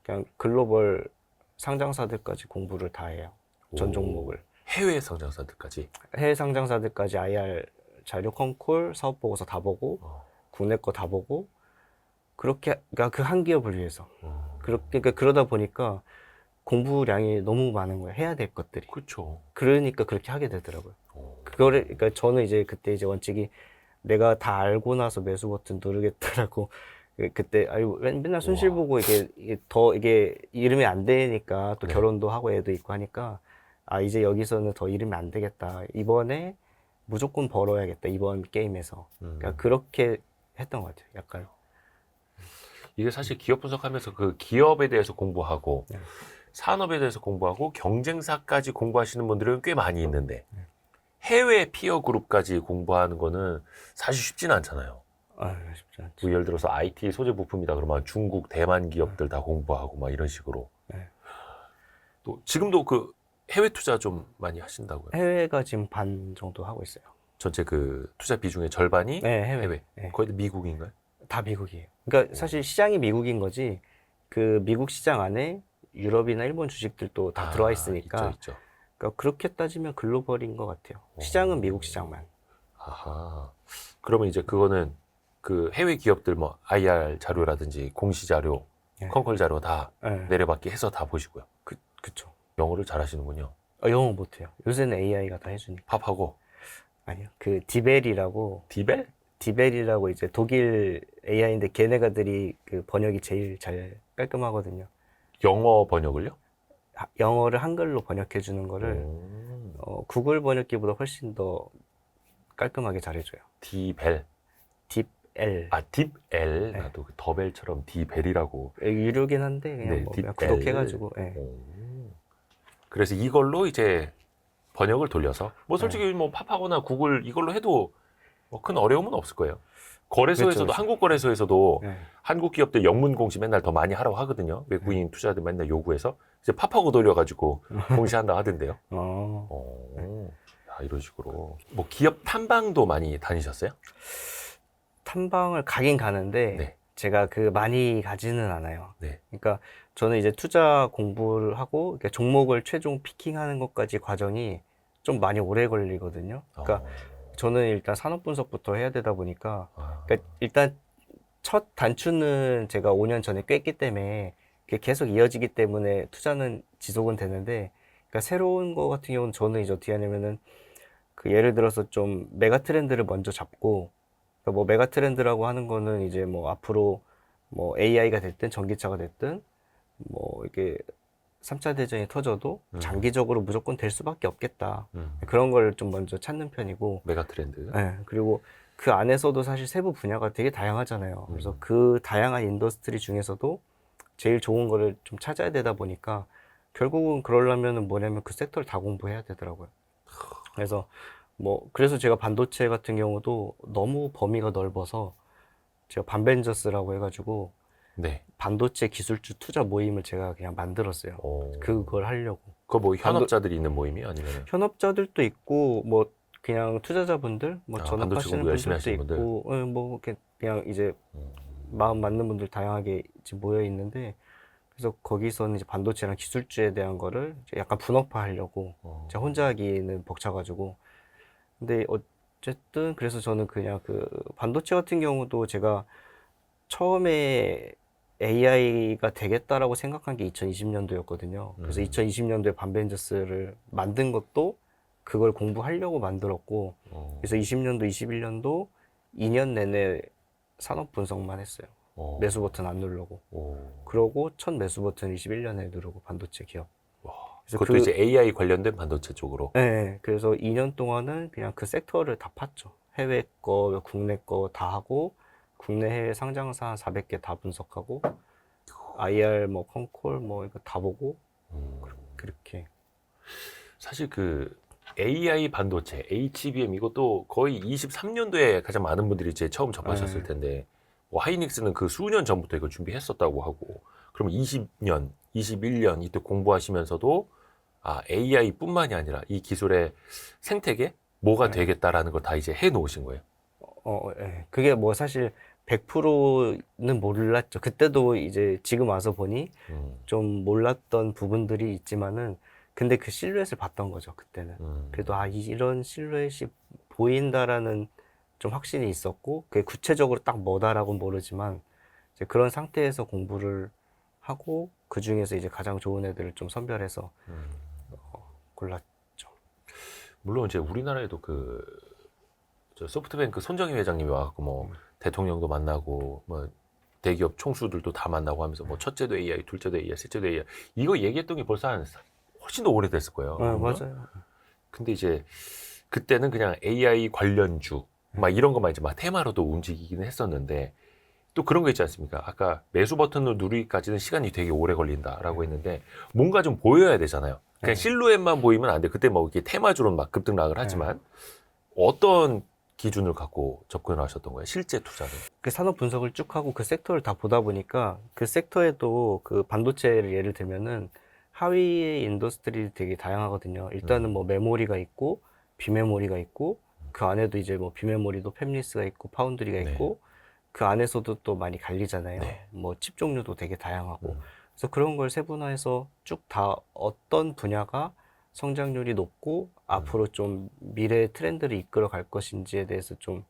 그냥 글로벌 상장사들까지 공부를 다 해요. 전 오. 종목을. 해외 성장사들까지. 해외 상장사들까지 IR 자료 컨콜 사업 보고서 다 보고 국내 거 다 보고 그렇게 그러니까 그 한 기업을 위해서 그러니까 그러다 보니까 공부량이 너무 많은 거예요. 해야 될 것들이. 그렇죠. 그러니까 그렇게 하게 되더라고요. 그거를 그러니까 저는 이제 그때 이제 원칙이 내가 다 알고 나서 매수 버튼 누르겠다라고 그때 아유 맨날 손실 보고 이게 이러면 안 되니까 또 네. 결혼도 하고 애도 있고 하니까 이제 여기서는 더 이러면 안 되겠다. 이번에 무조건 벌어야겠다. 이번 게임에서. 그러니까 그렇게 했던 것 같아요. 약간. 이게 사실 기업 분석하면서 그 기업에 대해서 공부하고 네. 산업에 대해서 공부하고 경쟁사까지 공부하시는 분들은 꽤 많이 있는데 해외 피어 그룹까지 공부하는 거는 사실 쉽지는 않잖아요. 쉽지 않죠. 뭐 예를 들어서 IT 소재 부품이다 그러면 중국, 대만 기업들 다 공부하고 막 이런 식으로. 네. 또 지금도 그 해외 투자 좀 많이 하신다고요? 해외가 지금 반 정도 하고 있어요. 전체 그 투자 비중의 절반이 네, 해외. 해외. 네. 거의 다 미국인가요? 다 미국이에요. 그러니까 사실 시장이 미국인 거지 그 미국 시장 안에 유럽이나 일본 주식들도 다 들어와 있으니까 있죠. 그러니까 그렇게 따지면 글로벌인 것 같아요. 시장은 미국 시장만. 아하. 그러면 이제 그거는 그 해외 기업들 뭐 IR 자료라든지 공시 자료, 네. 컨콜 자료 다 네. 내려받기 해서 다 보시고요. 그쵸. 영어를 잘하시는군요. 영어 못해요. 요새는 AI가 다 해주니까. 팝하고 아니요. 그 디벨이라고 디벨? 디벨이라고 이제 독일 AI인데 걔네가들이 그 번역이 제일 잘 깔끔하거든요. 영어 번역을요? 영어를 한글로 번역해 주는 거를 오. 구글 번역기보다 훨씬 더 깔끔하게 잘해줘요. 디벨. 딥L. 딥엘. 네. 나도 그 더벨처럼 디벨이라고. 유료긴 한데 그냥 네, 뭐 그냥 딥L. 구독해가지고. 네. 오. 그래서 이걸로 이제 번역을 돌려서 뭐 솔직히 뭐 팝하거나 구글 이걸로 해도 뭐 큰 어려움은 없을 거예요. 거래소에서도 그렇죠. 한국 거래소에서도 네. 한국 기업들 영문 공시 맨날 더 많이 하라고 하거든요. 외국인 투자들 맨날 요구해서 이제 팝하고 돌려가지고 공시한다 하던데요. 이런 식으로 뭐 기업 탐방도 많이 다니셨어요? 탐방을 가긴 가는데 네. 제가 많이 가지는 않아요. 네. 그러니까 저는 이제 투자 공부를 하고 그러니까 종목을 최종 피킹하는 것까지 과정이 좀 많이 오래 걸리거든요. 그러니까 저는 일단 산업 분석부터 해야 되다 보니까 그러니까 일단 첫 단추는 제가 5년 전에 꿰기 때문에 그게 계속 이어지기 때문에 투자는 지속은 되는데, 그러니까 새로운 거 같은 경우는 저는 이제 어떻게 하냐면은 그 예를 들어서 좀 메가 트렌드를 먼저 잡고, 그러니까 뭐 메가 트렌드라고 하는 거는 이제 뭐 앞으로 뭐 AI가 됐든 전기차가 됐든 뭐 이게 3차 대전이 터져도 장기적으로 무조건 될 수밖에 없겠다. 그런 걸 좀 먼저 찾는 편이고, 메가 트렌드. 네, 그리고 그 안에서도 사실 세부 분야가 되게 다양하잖아요. 그래서 그 다양한 인더스트리 중에서도 제일 좋은 거를 좀 찾아야 되다 보니까 결국은 그러려면은 뭐냐면 그 섹터를 다 공부해야 되더라고요. 그래서 뭐 그래서 제가 반도체 같은 경우도 너무 범위가 넓어서 제가 반벤저스라고 해가지고 네. 반도체 기술주 투자 모임을 제가 그냥 만들었어요. 오. 그걸 하려고. 그거 뭐 반도- 현업자들이 있는 모임이 아니면 현업자들도 있고 뭐 그냥 투자자분들 뭐 반도체 공부 전업하시는 열심히 분들도 하시는 분들. 있고 뭐 그냥 이제 마음 맞는 분들 다양하게 이제 모여 있는데, 그래서 거기서는 이제 반도체랑 기술주에 대한 거를 이제 약간 분업화하려고. 제가 혼자 하기는 벅차가지고. 근데 어쨌든 그래서 저는 그냥 그 반도체 같은 경우도 제가 처음에 AI가 되겠다라고 생각한 게 2020년도였거든요. 그래서 2020년도에 반벤저스를 만든 것도 그걸 공부하려고 만들었고, 그래서 20년도, 21년도 2년 내내 산업 분석만 했어요. 매수 버튼 안 누르고. 그러고 첫 매수 버튼 21년에 누르고 반도체 기업. 그래서 그것도 이제 AI 관련된 반도체 쪽으로. 네, 그래서 2년 동안은 그냥 그 섹터를 다 팠죠. 해외 거, 국내 거 다 하고, 국내 해외 상장사 한 400개 다 분석하고, IR 뭐 컨콜 뭐 이거 다 보고, 그렇게. 사실 그 AI 반도체, HBM 이것도 거의 23년도에 가장 많은 분들이 이제 처음 접하셨을 네. 텐데, 뭐 하이닉스는 그 수년 전부터 이걸 준비했었다고 하고, 그럼 20년, 21년 이때 공부하시면서도 AI뿐만이 아니라 이 기술의 생태계 뭐가 되겠다라는 거 다 이제 해 놓으신 거예요. 예. 그게 뭐 사실 100%는 몰랐죠. 그때도 이제 지금 와서 보니 좀 몰랐던 부분들이 있지만은, 근데 그 실루엣을 봤던 거죠, 그때는. 그래도 이런 실루엣이 보인다라는 좀 확신이 있었고, 그게 구체적으로 딱 뭐다라고는 모르지만, 이제 그런 상태에서 공부를 하고, 그 중에서 이제 가장 좋은 애들을 좀 선별해서 골랐죠. 물론 이제 우리나라에도 저 소프트뱅크 손정희 회장님이 와갖고 뭐 대통령도 만나고 뭐 대기업 총수들도 다 만나고 하면서 뭐 첫째도 AI, 둘째도 AI, 셋째도 AI 이거 얘기했던 게 벌써 한 훨씬 더 오래됐을 거예요. 네, 그죠? 맞아요. 근데 이제 그때는 그냥 AI 관련주 막 이런 것만 이제 막 테마로도 움직이기는 했었는데 또 그런 거 있지 않습니까? 아까 매수 버튼을 누르기까지는 시간이 되게 오래 걸린다라고 했는데 뭔가 좀 보여야 되잖아요. 그냥 실루엣만 보이면 안 돼. 그때 뭐 이렇게 테마주로는 막 급등락을 하지만 어떤 기준을 갖고 접근을 하셨던 거예요? 실제 투자는? 그 산업 분석을 쭉 하고 그 섹터를 다 보다 보니까 그 섹터에도 그 반도체를 예를 들면은 하위의 인더스트리 되게 다양하거든요. 일단은 뭐 메모리가 있고 비메모리가 있고, 그 안에도 이제 뭐 비메모리도 팹리스가 있고 파운드리가 네. 있고, 그 안에서도 또 많이 갈리잖아요. 네. 뭐 칩 종류도 되게 다양하고. 그래서 그런 걸 세분화해서 쭉 다 어떤 분야가 성장률이 높고 앞으로 좀 미래 트렌드를 이끌어 갈 것인지에 대해서 좀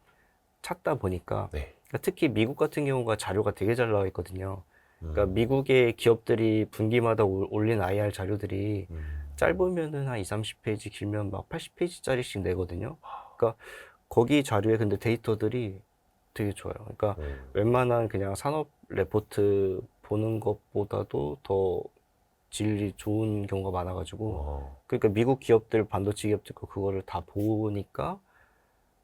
찾다 보니까, 네. 그러니까 특히 미국 같은 경우가 자료가 되게 잘 나와 있거든요. 그러니까 미국의 기업들이 분기마다 올린 IR 자료들이 짧으면은 한 20, 30페이지, 길면 막 80페이지짜리씩 내거든요. 그러니까 거기 자료에 근데 데이터들이 되게 좋아요. 그러니까 웬만한 그냥 산업 레포트 보는 것보다도 더 질이 좋은 경우가 많아가지고, 그러니까 미국 기업들, 반도체 기업들 그거를 다 보니까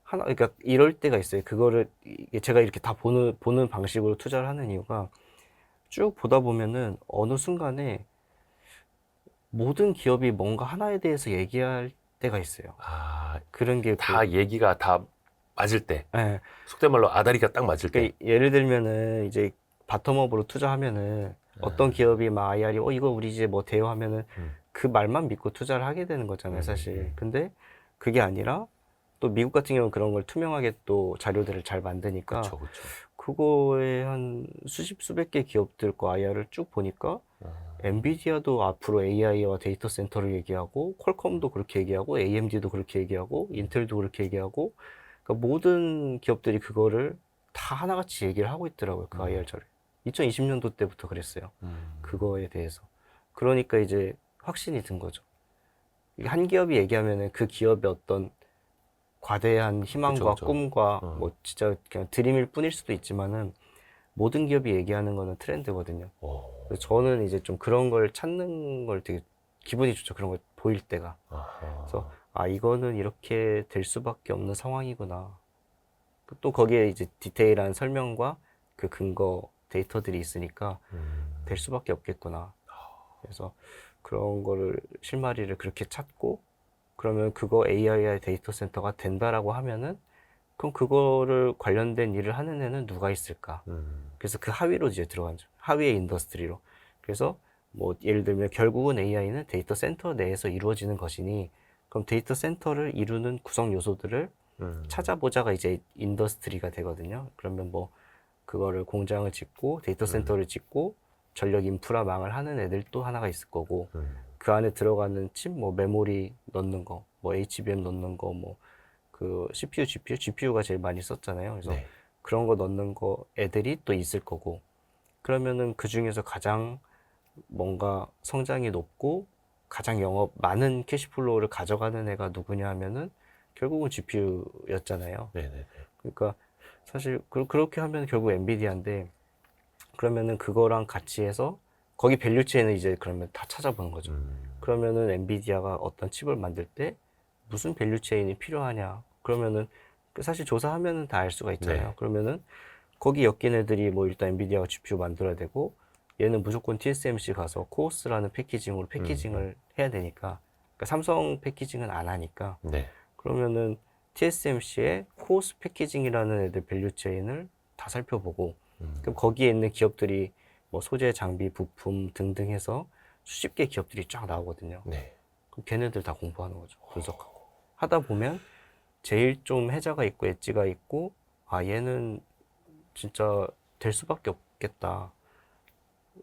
그러니까 이럴 때가 있어요. 그거를 제가 이렇게 다 보는 방식으로 투자를 하는 이유가, 쭉 보다 보면은 어느 순간에 모든 기업이 뭔가 하나에 대해서 얘기할 때가 있어요. 그런 게 다 얘기가 다 맞을 때, 예. 속된 말로 아다리가 딱 맞을 때. 그러니까 예를 들면은 이제 바텀업으로 투자하면은 어떤 기업이 막 IR이 이거 우리 이제 뭐 돼요 하면은 그 말만 믿고 투자를 하게 되는 거잖아요, 사실. 근데 그게 아니라 또 미국 같은 경우는 그런 걸 투명하게 또 자료들을 잘 만드니까, 그렇죠, 그렇죠. 그거에 한 수십 수백 개 기업들 거 IR을 쭉 보니까 엔비디아도 앞으로 AI와 데이터 센터를 얘기하고, 퀄컴도 그렇게 얘기하고, AMD도 그렇게 얘기하고, 인텔도 그렇게 얘기하고, 그러니까 모든 기업들이 그거를 다 다 하나같이 얘기를 하고 있더라고요. 그 IR 자료. 2020년도 때부터 그랬어요. 그거에 대해서. 그러니까 이제 확신이 든 거죠. 이게 한 기업이 얘기하면은 그 기업의 어떤 과대한 희망과 그쵸. 꿈과 어. 뭐 진짜 그냥 드림일 뿐일 수도 있지만은 모든 기업이 얘기하는 거는 트렌드거든요. 그래서 저는 이제 좀 그런 걸 찾는 걸 되게 기분이 좋죠. 그런 걸 보일 때가. 아하. 그래서 아, 이거는 이렇게 될 수밖에 없는 상황이구나. 또 거기에 이제 디테일한 설명과 그 근거 데이터들이 있으니까 될 수밖에 없겠구나. 그래서 그런 거를 실마리를 그렇게 찾고 그러면 그거 AI 데이터 센터가 된다라고 하면은 그럼 그거를 관련된 일을 하는 애는 누가 있을까? 그래서 그 하위로 이제 들어간 죠. 하위의 인더스트리로. 그래서 뭐 예를 들면 결국은 AI는 데이터 센터 내에서 이루어지는 것이니 그럼 데이터 센터를 이루는 구성 요소들을 찾아보자가 이제 인더스트리가 되거든요. 그러면 뭐 그거를 공장을 짓고 데이터 센터를 짓고 전력 인프라망을 하는 애들 또 하나가 있을 거고 그 안에 들어가는 칩, 뭐 메모리 넣는 거, 뭐 HBM 넣는 거, 뭐 그 CPU, GPU가 제일 많이 썼잖아요. 그래서 네. 그런 거 넣는 거 애들이 또 있을 거고 그러면은 그 중에서 가장 뭔가 성장이 높고 가장 영업 많은 캐시플로우를 가져가는 애가 누구냐 하면은 결국은 GPU였잖아요. 네네네. 그러니까 사실 그렇게 하면 결국 엔비디아인데 그러면은 그거랑 같이 해서 거기 밸류체인을 이제 그러면 다 찾아보는 거죠. 그러면은 엔비디아가 어떤 칩을 만들 때 무슨 밸류체인이 필요하냐. 그러면은 사실 조사하면은 다 알 수가 있잖아요. 네. 그러면은 거기 엮인 애들이 뭐 일단 엔비디아가 GPU 만들어야 되고 얘는 무조건 TSMC 가서 코어스라는 패키징으로 패키징을 해야 되니까 그러니까 삼성 패키징은 안 하니까 네. 그러면은 TSMC의 코어스 패키징이라는 애들 밸류체인을 다 살펴보고 그럼 거기에 있는 기업들이 뭐 소재, 장비, 부품 등등 해서 수십 개 기업들이 쫙 나오거든요. 네. 그럼 걔네들 다 공부하는 거죠. 분석하고. 하다 보면 제일 좀 해자가 있고 엣지가 있고 아 얘는 진짜 될 수밖에 없겠다.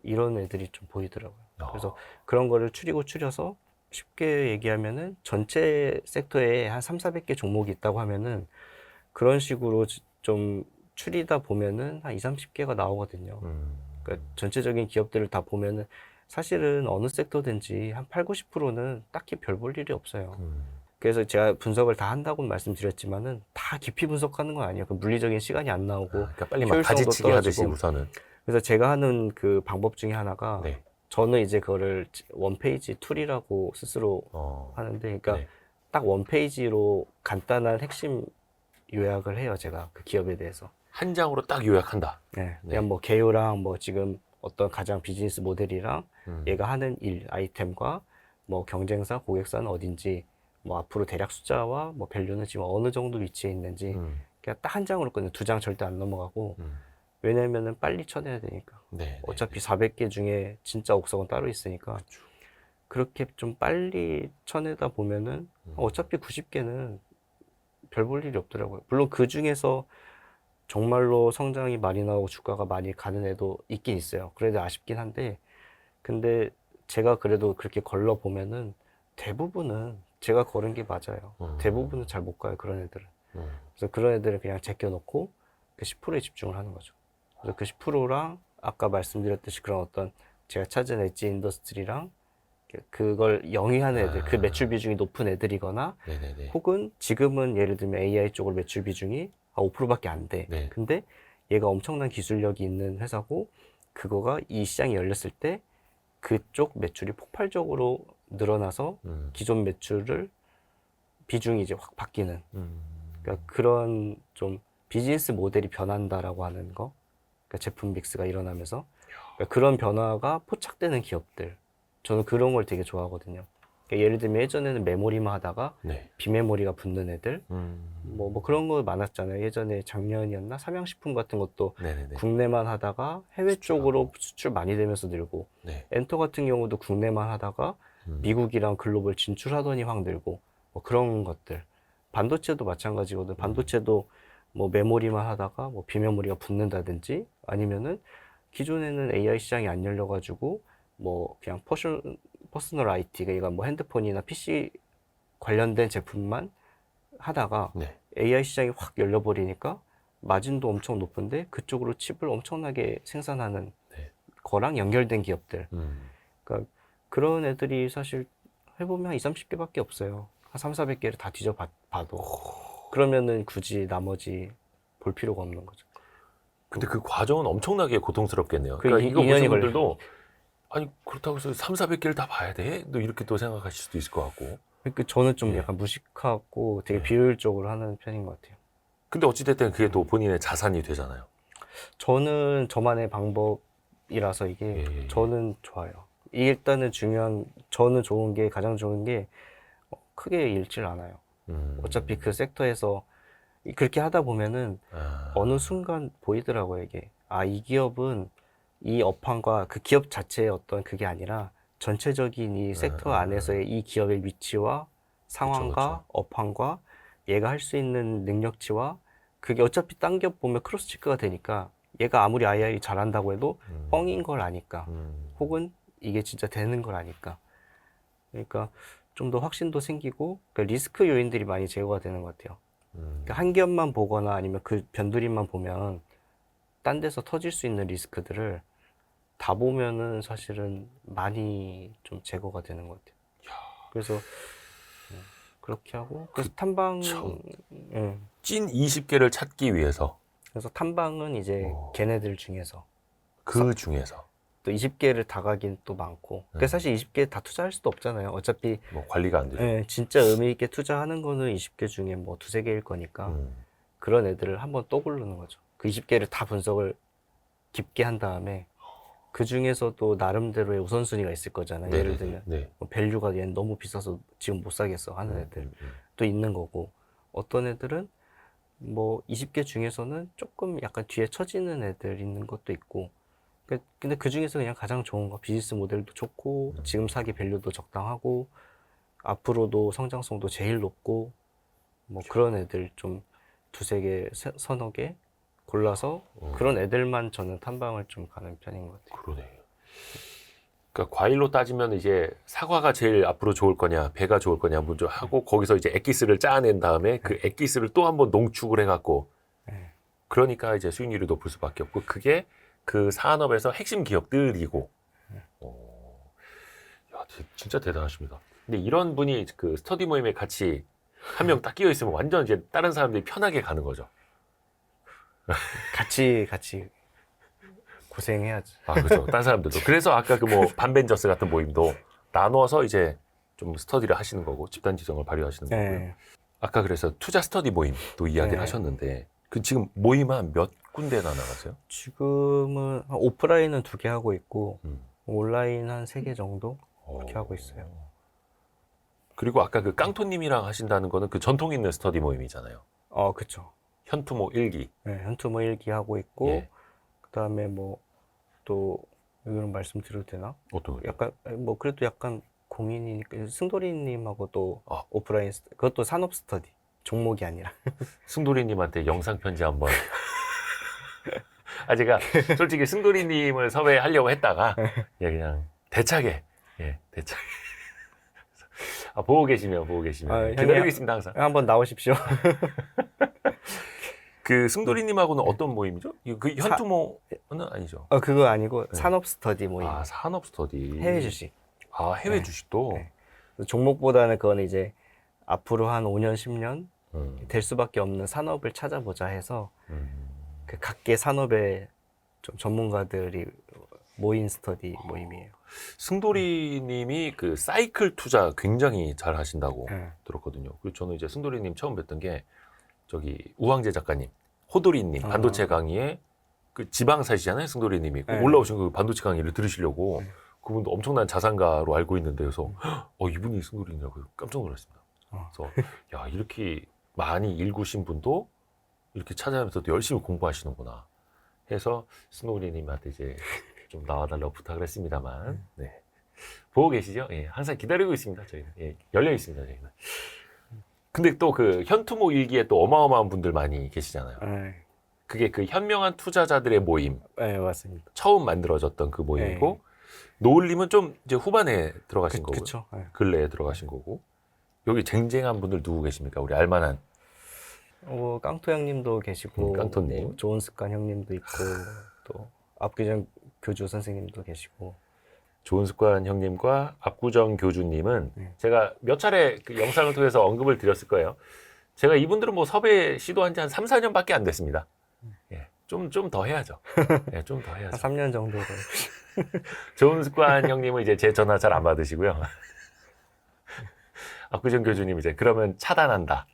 이런 애들이 좀 보이더라고요. 그래서 그런 거를 추려서 쉽게 얘기하면은 전체 섹터에 한 3, 400개 종목이 있다고 하면은 그런 식으로 좀 추리다 보면은 한 2, 30개가 나오거든요. 그러니까 전체적인 기업들을 다 보면은 사실은 어느 섹터든지 한 8, 90%는 딱히 별 볼 일이 없어요. 그래서 제가 분석을 다 한다고 말씀드렸지만은 다 깊이 분석하는 건 아니에요. 그 물리적인 시간이 안 나오고 그러니까 빨리 막 효율성도 가지치기 하듯이 떨어지고. 우선은. 그래서 제가 하는 그 방법 중에 하나가 네. 저는 이제 그거를 원페이지 툴이라고 스스로 하는데 그러니까 네. 딱 원페이지로 간단한 핵심 요약을 해요. 제가 그 기업에 대해서. 한 장으로 딱 요약한다. 네. 네. 그냥 뭐 개요랑 뭐 지금 어떤 가장 비즈니스 모델이랑 얘가 하는 일, 아이템과 뭐 경쟁사, 고객사는 어딘지 뭐 앞으로 대략 숫자와 뭐 밸류는 지금 어느 정도 위치에 있는지 그냥 딱 한 장으로 끝내. 2장 절대 안 넘어가고 왜냐면은 빨리 쳐내야 되니까. 네. 어차피 400개 중에 진짜 옥석은 따로 있으니까 그렇게 좀 빨리 쳐내다 보면은 어차피 90개는 별 볼 일이 없더라고요. 물론 그 중에서 정말로 성장이 많이 나오고 주가가 많이 가는 애도 있긴 있어요. 그래도 아쉽긴 한데 근데 제가 그래도 그렇게 걸러 보면은 대부분은 제가 걸은 게 맞아요. 대부분은 잘 못 가요. 그런 애들은. 그래서 그런 애들은 그냥 제껴놓고 그 10%에 집중을 하는 거죠. 그래서 그 10%랑 아까 말씀드렸듯이 그런 어떤 제가 찾은 엣지 인더스트리랑 그걸 영위하는 애들, 그 매출 비중이 높은 애들이거나 네네네. 혹은 지금은 예를 들면 AI 쪽으로 매출 비중이 5%밖에 안 돼. 네. 근데 얘가 엄청난 기술력이 있는 회사고 그거가 이 시장이 열렸을 때 그쪽 매출이 폭발적으로 늘어나서 기존 매출을 비중이 이제 확 바뀌는 그러니까 그런 좀 비즈니스 모델이 변한다라고 하는 거 그러니까 제품 믹스가 일어나면서 그러니까 그런 변화가 포착되는 기업들 저는 그런 걸 되게 좋아하거든요. 그러니까 예를 들면 예전에는 메모리만 하다가 네. 비메모리가 붙는 애들 뭐 그런 거 많았잖아요. 예전에 작년이었나 삼양식품 같은 것도 네네네. 국내만 하다가 해외 쪽으로 수출 많이 되면서 늘고 네. 엔터 같은 경우도 국내만 하다가 미국이랑 글로벌 진출하더니 확 늘고 뭐 그런 것들 반도체도 마찬가지거든. 반도체도 뭐 메모리만 하다가 뭐 비메모리가 붙는다든지 아니면은 기존에는 AI 시장이 안 열려가지고 뭐 그냥 퍼스널 IT 그러니까 뭐 핸드폰이나 PC 관련된 제품만 하다가 네. AI 시장이 확 열려버리니까 마진도 엄청 높은데 그쪽으로 칩을 엄청나게 생산하는 네. 거랑 연결된 기업들. 음. 그러니까 그런 애들이 사실 해보면 한 2, 30개밖에 없어요. 한 3, 400개를 다 뒤져봐도. 그러면은 굳이 나머지 볼 필요가 없는 거죠. 근데 그 과정은 엄청나게 고통스럽겠네요. 그 그러니까 이거 2년이 보신 분들도 아니 그렇다고 해서 3, 400개를 다 봐야 돼? 또 이렇게 또 생각하실 수도 있을 것 같고. 그러니까 저는 좀 예. 약간 무식하고 되게 예. 비효율적으로 하는 편인 것 같아요. 근데 어찌됐든 그게 또 본인의 자산이 되잖아요. 저는 저만의 방법이라서 이게 예. 저는 좋아요. 이게 일단은 저는 좋은 게 가장 좋은 게 크게 잃질 않아요. 어차피 그 섹터에서 그렇게 하다 보면은 아. 어느 순간 보이더라고요, 이게. 아, 이 기업은 이 업황과 그 기업 자체의 어떤 그게 아니라 전체적인 이 섹터 안에서의 이 기업의 위치와 상황과 그쵸. 업황과 얘가 할 수 있는 능력치와 그게 어차피 딴 기업 보면 크로스 체크가 되니까 얘가 아무리 IR이 잘한다고 해도 뻥인 걸 아니까 혹은 이게 진짜 되는 걸 아니까 그러니까 좀 더 확신도 생기고 그러니까 리스크 요인들이 많이 제거가 되는 것 같아요. 그러니까 한 기업만 보거나 아니면 그 변두리만 보면 딴 데서 터질 수 있는 리스크들을 다 보면은 사실은 많이 좀 제거가 되는 것 같아요. 그래서 그렇게 하고 그래서 탐방 참. 예. 찐 20개를 찾기 위해서 그래서 탐방은 이제 걔네들 중에서 그 중에서 또 20개를 다 가긴 또 많고 그러니까 사실 20개 다 투자할 수도 없잖아요. 어차피 뭐 관리가 안 되죠. 예, 진짜 의미 있게 투자하는 거는 20개 중에 뭐 두세 개일 거니까 그런 애들을 한번 또 고르는 거죠. 그 20개를 다 분석을 깊게 한 다음에 그 중에서도 나름대로의 우선순위가 있을 거잖아요. 네네네. 예를 들면 네. 뭐 밸류가 얘는 너무 비싸서 지금 못 사겠어 하는 애들 또 있는 거고 어떤 애들은 뭐 20개 중에서는 조금 약간 뒤에 처지는 애들 있는 것도 있고 근데 그 중에서 그냥 가장 좋은 거 비즈니스 모델도 좋고 지금 사기 밸류도 적당하고 앞으로도 성장성도 제일 높고 뭐 그런 애들 좀 두세 개, 서너 개 골라서 그런 애들만 저는 탐방을 좀 가는 편인 것 같아요. 그러네. 그러니까 과일로 따지면 이제 사과가 제일 앞으로 좋을 거냐, 배가 좋을 거냐 먼저 하고 거기서 이제 엑기스를 짜낸 다음에 그 엑기스를 또 한번 농축을 해갖고 그러니까 이제 수익률이 높을 수밖에 없고 그게 그 산업에서 핵심 기업들이고. 야, 진짜 대단하십니다. 근데 이런 분이 그 스터디 모임에 같이 한 명 딱 끼어 있으면 완전 이제 다른 사람들이 편하게 가는 거죠. 같이 고생해야지. 아, 그렇죠. 다른 사람들도. 그래서 아까 그 뭐 반벤저스 같은 모임도 나눠서 이제 좀 스터디를 하시는 거고 집단 지성을 발휘하시는 거고요. 네. 아까 그래서 투자 스터디 모임도 이야기를 네. 하셨는데 그 지금 모임 한 몇 군데나 나가세요? 지금은 오프라인은 2개 하고 있고 온라인 한 3개 정도 그렇게 하고 있어요. 그리고 아까 그 깡토님이랑 하신다는 거는 그 전통 있는 스터디 모임이잖아요. 그쵸. 현투모 1기. 네, 현투모 1기 하고 있고 예. 그다음에 뭐 또 이거는 말씀드려도 되나? 어떤 거요? 약간 뭐 그래도 약간 공인이니까 승돌이님하고 또 아. 오프라인 그것도 산업 스터디 종목이 아니라 승돌이님한테 영상 편지 한번. 아 제가 솔직히 승돌이님을 섭외하려고 했다가 예, 그냥 대차게 대차게. 아 보고 계시면 기다리고 있습니다 항상. 한번 나오십시오. 그 승돌이님하고는 어떤 모임이죠? 그 현투모는 아니죠. 그거 아니고 산업 스터디 모임. 아 산업 스터디. 해외 주식. 아 해외 네. 주식도. 네. 종목보다는 그거는 이제 앞으로 한 5년, 10년 될 수밖에 없는 산업을 찾아보자 해서 그 각계 산업의 좀 전문가들이 모인 스터디 모임이에요. 승돌이님이 그 사이클 투자 굉장히 잘 하신다고 네. 들었거든요. 그리고 저는 이제 승돌이님 처음 뵀던 게 저기 우황재 작가님, 호돌이님 반도체 강의에 그 지방 사시잖아요, 승돌이님이 네. 올라오신 그 반도체 강의를 들으시려고 네. 그분도 엄청난 자산가로 알고 있는데 그래서 이분이 승돌이냐고 깜짝 놀랐습니다. 그래서 야 이렇게 많이 읽으신 분도 이렇게 찾아가면서 또 열심히 공부하시는구나 해서 승돌이님한테 이제 좀 나와달라고 부탁을 했습니다만 네. 보고 계시죠? 예, 항상 기다리고 있습니다. 저희는 열려 있습니다. 저희는. 근데 또 그 현투모 일기에 또 어마어마한 분들 많이 계시잖아요. 네. 그게 그 현명한 투자자들의 모임 네, 맞습니다. 처음 만들어졌던 그 모임이고 노을님은 좀 이제 후반에 들어가신 거고 그쵸. 네. 근래에 들어가신 거고 여기 쟁쟁한 분들 누구 계십니까? 우리 알만한 깡토 형님도 계시고, 깡토님. 뭐 좋은 습관 형님도 있고, 또 압규정 교주 선생님도 계시고. 좋은 습관 형님과 압구정 교주님은 네. 제가 몇 차례 그 영상을 통해서 언급을 드렸을 거예요. 제가 이분들은 뭐 섭외 시도한 지 한 3, 4년밖에 안 됐습니다. 예, 좀 더 해야죠. 예, 좀 더 한 해야죠. 3년 정도. 좋은 습관 형님은 이제 제 전화 잘 안 받으시고요. 압구정 교주님 이제 그러면 차단한다.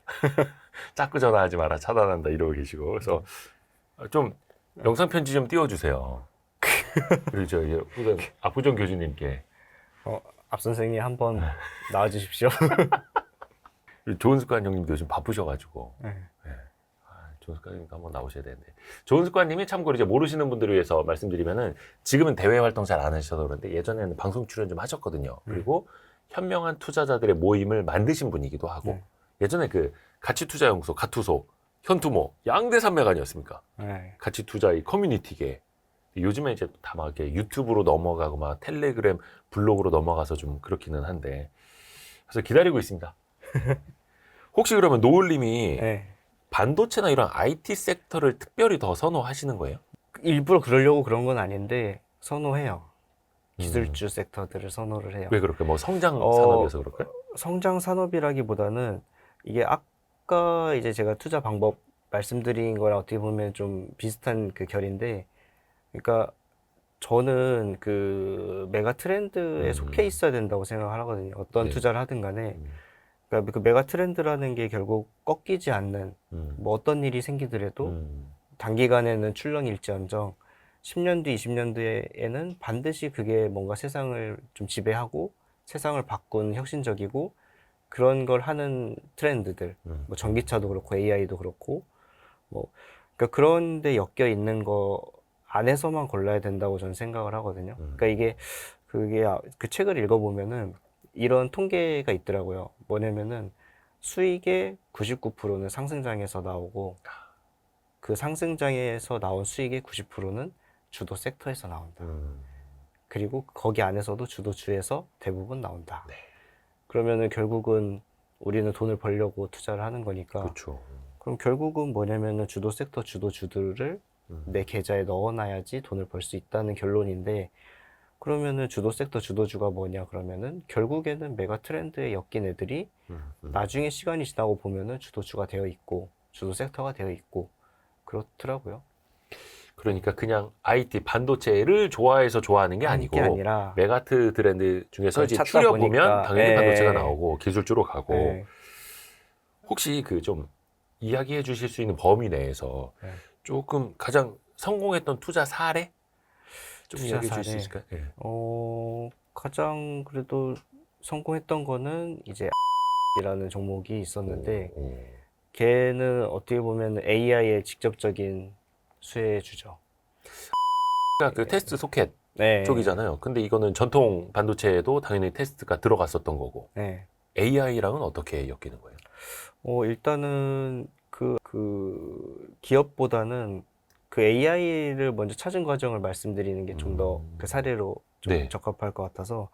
자꾸 전화하지 마라. 차단한다. 이러고 계시고. 그래서 좀 영상 편지 좀 띄워주세요. 그리고 저 우선 압구정 교주님께 앞 선생님 한번 나와주십시오. 좋은 습관 형님도 요즘 바쁘셔가지고 네. 좋은 습관님 한번 나오셔야 되는데 좋은 습관님이 참고로 이제 모르시는 분들을 위해서 말씀드리면은 지금은 대외 활동 잘 안 하셔서 그런데 예전에는 방송 출연 좀 하셨거든요. 그리고 현명한 투자자들의 모임을 만드신 분이기도 하고 예전에 그 가치투자연구소 가투소 현투모 양대산맥 아니었습니까? 네. 가치투자 이 커뮤니티계 요즘에 이제 다 막 이렇게 유튜브로 넘어가고 막 텔레그램 블로그로 넘어가서 좀 그렇기는 한데 그래서 기다리고 있습니다. 혹시 그러면 노을님이 네. 반도체나 이런 IT 섹터를 특별히 더 선호하시는 거예요? 일부러 그러려고 그런 건 아닌데 선호해요. 기술주 섹터들을 선호를 해요. 왜 그럴까요? 뭐 성장 어, 산업이어서 그럴까요? 성장 산업이라기보다는 이게 아까 이제 제가 투자 방법 말씀드린 거랑 어떻게 보면 좀 비슷한 그 결인데, 그러니까 저는 그 메가 트렌드에 속해 있어야 된다고 생각을 하거든요. 어떤 네. 투자를 하든 간에. 그러니까 그 메가 트렌드라는 게 결국 꺾이지 않는 뭐 어떤 일이 생기더라도 단기간에는 출렁일지언정 10년 뒤, 20년 뒤에는 반드시 그게 뭔가 세상을 좀 지배하고 세상을 바꾼 혁신적이고 그런 걸 하는 트렌드들, 뭐 전기차도 그렇고 AI도 그렇고 뭐 그러니까 그런데 엮여 있는 거 안에서만 골라야 된다고 저는 생각을 하거든요. 그러니까 이게 그게 그 책을 읽어보면은 이런 통계가 있더라고요. 뭐냐면은 수익의 99%는 상승장에서 나오고 그 상승장에서 나온 수익의 90%는 주도 섹터에서 나온다. 그리고 거기 안에서도 주도주에서 대부분 나온다. 네. 그러면은 결국은 우리는 돈을 벌려고 투자를 하는 거니까. 그렇죠. 그럼 결국은 뭐냐면은 주도 섹터 주도주들을 내 계좌에 넣어놔야지 돈을 벌 수 있다는 결론인데, 그러면은 주도 섹터 주도주가 뭐냐 그러면은 결국에는 메가 트렌드에 엮인 애들이 나중에 시간이 지나고 보면은 주도주가 되어 있고 주도 섹터가 되어 있고 그렇더라고요. 그러니까 그냥 IT 반도체를 좋아해서 좋아하는 게 아니고 아니라 메가트 트렌드 중에서 그걸 이제 찾다 추려보면 보니까, 당연히 예. 반도체가 나오고 기술주로 가고 네. 혹시 그 좀 이야기해 주실 수 있는 범위 내에서 네. 조금 가장 성공했던 투자 사례 좀 투자 이야기해 주실 수 사례. 있을까요? 예. 가장 그래도 성공했던 거는 이제 이라는 종목이 있었는데 걔는 어떻게 보면 AI의 직접적인 수혜주죠. 그러니까 그 테스트 소켓 네. 쪽이잖아요. 근데 이거는 전통 반도체에도 당연히 테스트가 들어갔었던 거고 네. AI랑은 어떻게 엮이는 거예요? 일단은 그 기업보다는 그 AI를 먼저 찾은 과정을 말씀드리는 게 좀 더 그 사례로 좀 네. 적합할 것 같아서,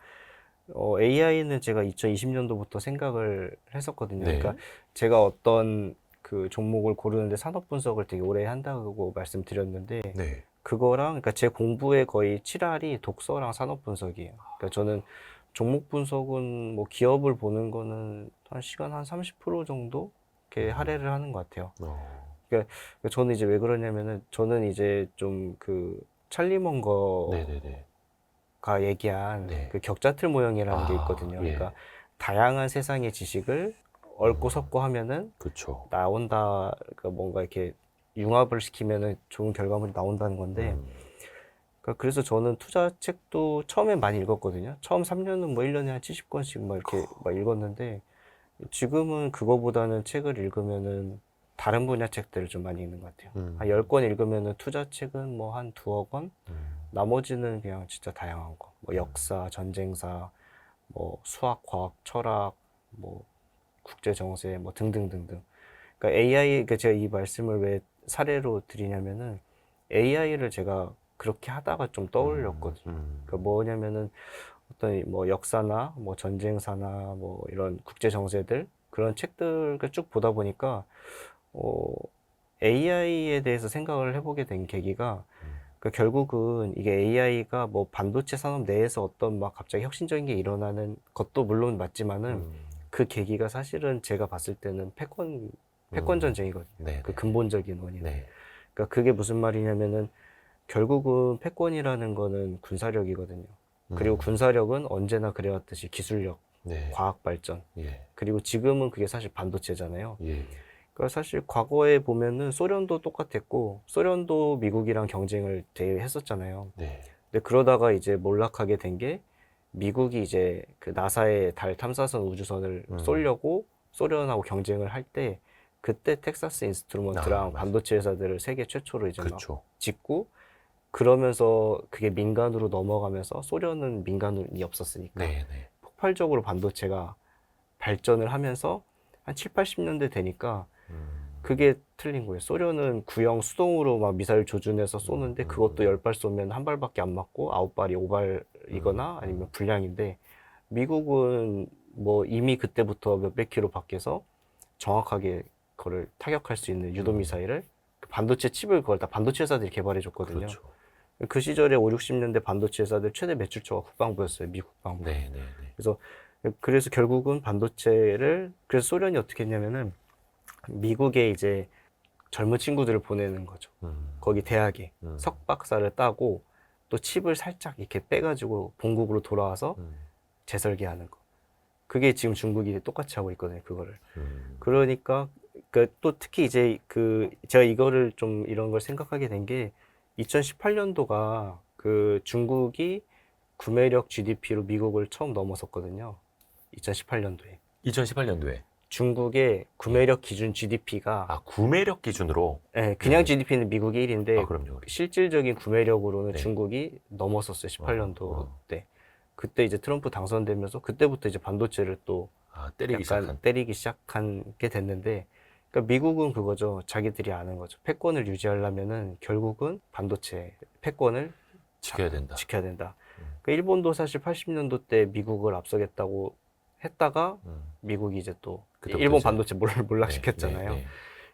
AI는 제가 2020년도부터 생각을 했었거든요. 네. 그러니까 제가 어떤 그 종목을 고르는데 산업 분석을 되게 오래 한다고 말씀드렸는데, 네. 그거랑 그러니까 제 공부의 거의 7할이 독서랑 산업 분석이에요. 그러니까 저는 종목 분석은 뭐 기업을 보는 거는 한 시간 한 30% 정도 이렇게 할애를 하는 것 같아요. 그러니까 저는 이제 왜 그러냐면은 저는 이제 좀 그 찰리 먼거가 네네네. 얘기한 네. 그 격자틀 모형이라는 게 있거든요. 예. 그러니까 다양한 세상의 지식을 얽고 섞고 하면은 그렇죠. 나온다. 그러니까 뭔가 이렇게 융합을 시키면은 좋은 결과물이 나온다는 건데, 그러니까 그래서 저는 투자 책도 처음엔 많이 읽었거든요. 처음 3년은 뭐 1년에 한 70권씩 막 이렇게 막 읽었는데, 지금은 그거보다는 책을 읽으면은 다른 분야 책들을 좀 많이 읽는 것 같아요. 한 10권 읽으면은 투자 책은 뭐 한 2억 원? 나머지는 그냥 진짜 다양한 거. 뭐 역사, 전쟁사, 뭐 수학, 과학, 철학, 뭐 국제 정세, 뭐 등등등등. 그러니까 AI, 그러니까 제가 이 말씀을 왜 사례로 드리냐면은 AI를 제가 그렇게 하다가 좀 떠올렸거든요. 그러니까 뭐냐면은 어떤 뭐 역사나 뭐 전쟁사나 뭐 이런 국제 정세들 그런 책들을 쭉 보다 보니까 AI에 대해서 생각을 해보게 된 계기가 그러니까 결국은 이게 AI가 뭐 반도체 산업 내에서 어떤 막 갑자기 혁신적인 게 일어나는 것도 물론 맞지만은 그 계기가 사실은 제가 봤을 때는 패권 전쟁이거든요. 네, 그 네. 근본적인 원인. 네. 그러니까 그게 무슨 말이냐면은 결국은 패권이라는 거는 군사력이거든요. 그리고 군사력은 언제나 그래왔듯이 기술력, 네. 과학 발전. 예. 그리고 지금은 그게 사실 반도체잖아요. 예. 그러니까 사실 과거에 보면은 소련도 똑같았고 소련도 미국이랑 경쟁을 되게 했었잖아요. 네. 근데 그러다가 이제 몰락하게 된 게 미국이 이제 그 나사의 달 탐사선 우주선을 쏘려고 소련하고 경쟁을 할 때 그때 텍사스 인스트루먼트랑 맞아. 반도체 회사들을 세계 최초로 이제 막 그렇죠. 짓고 그러면서 그게 민간으로 넘어가면서 소련은 민간이 없었으니까 네, 네. 폭발적으로 반도체가 발전을 하면서 한 7, 80년대 되니까 그게 틀린 거예요. 소련은 구형 수동으로 막 미사일 조준해서 쏘는데 그것도 10발 쏘면 한 발밖에 안 맞고 9발이 5발이거나 아니면 불량인데 미국은 뭐 이미 그때부터 몇백 킬로 밖에서 정확하게 그걸 타격할 수 있는 유도 미사일을 그 반도체 칩을 그걸 다 반도체 회사들이 개발해 줬거든요. 그렇죠. 그 시절에 5, 60년대 반도체 회사들 최대 매출처가 국방부였어요. 미국 국방부. 네, 네, 네. 그래서 결국은 반도체를 그래서 소련이 어떻게 했냐면은 미국에 이제 젊은 친구들을 보내는 거죠. 거기 대학에 석박사를 따고 또 칩을 살짝 이렇게 빼가지고 본국으로 돌아와서 재설계하는 거. 그게 지금 중국이 똑같이 하고 있거든요. 그거를. 그러니까 또 특히 이제 그 제가 이거를 좀 이런 걸 생각하게 된 게 2018년도가 그 중국이 구매력 GDP로 미국을 처음 넘어섰거든요. 2018년도에. 2018년도에. 중국의 구매력 기준 GDP가 구매력 기준으로. 그냥 네. GDP는 미국이 1인데 그럼요. 실질적인 구매력으로는 네. 중국이 넘어섰어요. 18년도 어. 때. 그때 이제 트럼프 당선되면서 그때부터 이제 반도체를 또 때리기 약간 시작한. 때리기 시작한 게 됐는데 그러니까 미국은 그거죠. 자기들이 아는 거죠. 패권을 유지하려면은 결국은 반도체 패권을 지켜야 된다. 지켜야 된다. 그러니까 일본도 사실 80년도 때 미국을 앞서겠다고 했다가 미국이 이제 또 그때부터 일본 이제- 반도체 몰락시켰잖아요. 네, 네, 네.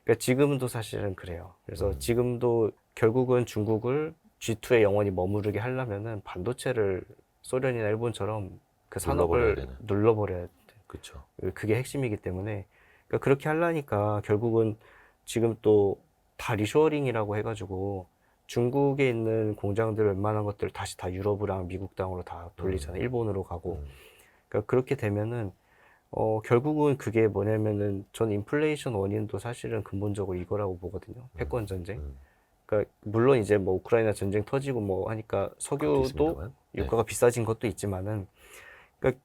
그러니까 지금도 사실은 그래요. 그래서 지금도 결국은 중국을 G2에 영원히 머무르게 하려면은 반도체를 소련이나 일본처럼 그 눌러버려야 산업을 되는. 눌러버려야 돼. 그렇죠. 그게 핵심이기 때문에 그러니까 그렇게 하려니까 결국은 지금 또 다 리쇼어링이라고 해가지고 중국에 있는 공장들 웬만한 것들 다시 다 유럽이랑 미국 땅으로 다 돌리잖아요. 일본으로 가고. 그러니까 그렇게 되면은 결국은 그게 뭐냐면은 전 인플레이션 원인도 사실은 근본적으로 이거라고 보거든요. 패권 전쟁. 그러니까 물론 이제 뭐 우크라이나 전쟁 터지고 뭐 하니까 그것도 석유도 있습니다만. 유가가 비싸진 것도 있지만은 그러니까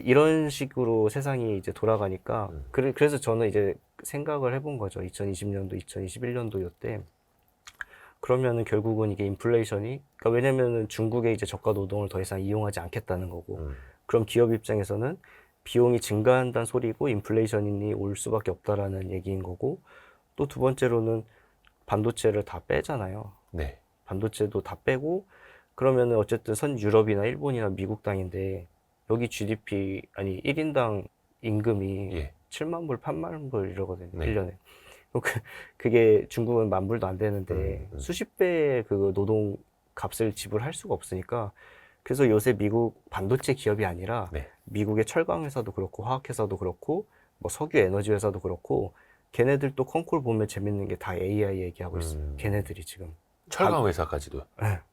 이런 식으로 세상이 이제 돌아가니까 그래서 저는 이제 생각을 해본 거죠. 2020년도, 2021년도 요때 그러면은 결국은 이게 인플레이션이 그러니까 왜냐면은 중국의 이제 저가 노동을 더 이상 이용하지 않겠다는 거고 그럼 기업 입장에서는 비용이 증가한다는 소리고 인플레이션이 올 수밖에 없다라는 얘기인 거고 또 두 번째로는 반도체를 다 빼잖아요. 네. 반도체도 다 빼고 그러면은 어쨌든 선 유럽이나 일본이나 미국 땅인데 여기 GDP 아니 1인당 임금이 예. 7만 불, 8만 불 이러거든요. 네. 1년에. 그게 중국은 만 불도 안 되는데 수십 배의 그 노동 값을 지불할 수가 없으니까 그래서 요새 미국 반도체 기업이 아니라 네. 미국의 철강 회사도 그렇고 화학 회사도 그렇고 뭐 석유 에너지 회사도 그렇고 걔네들 또 컨콜 보면 재밌는 게 다 AI 얘기하고 있어요. 걔네들이 지금 철강 회사까지도.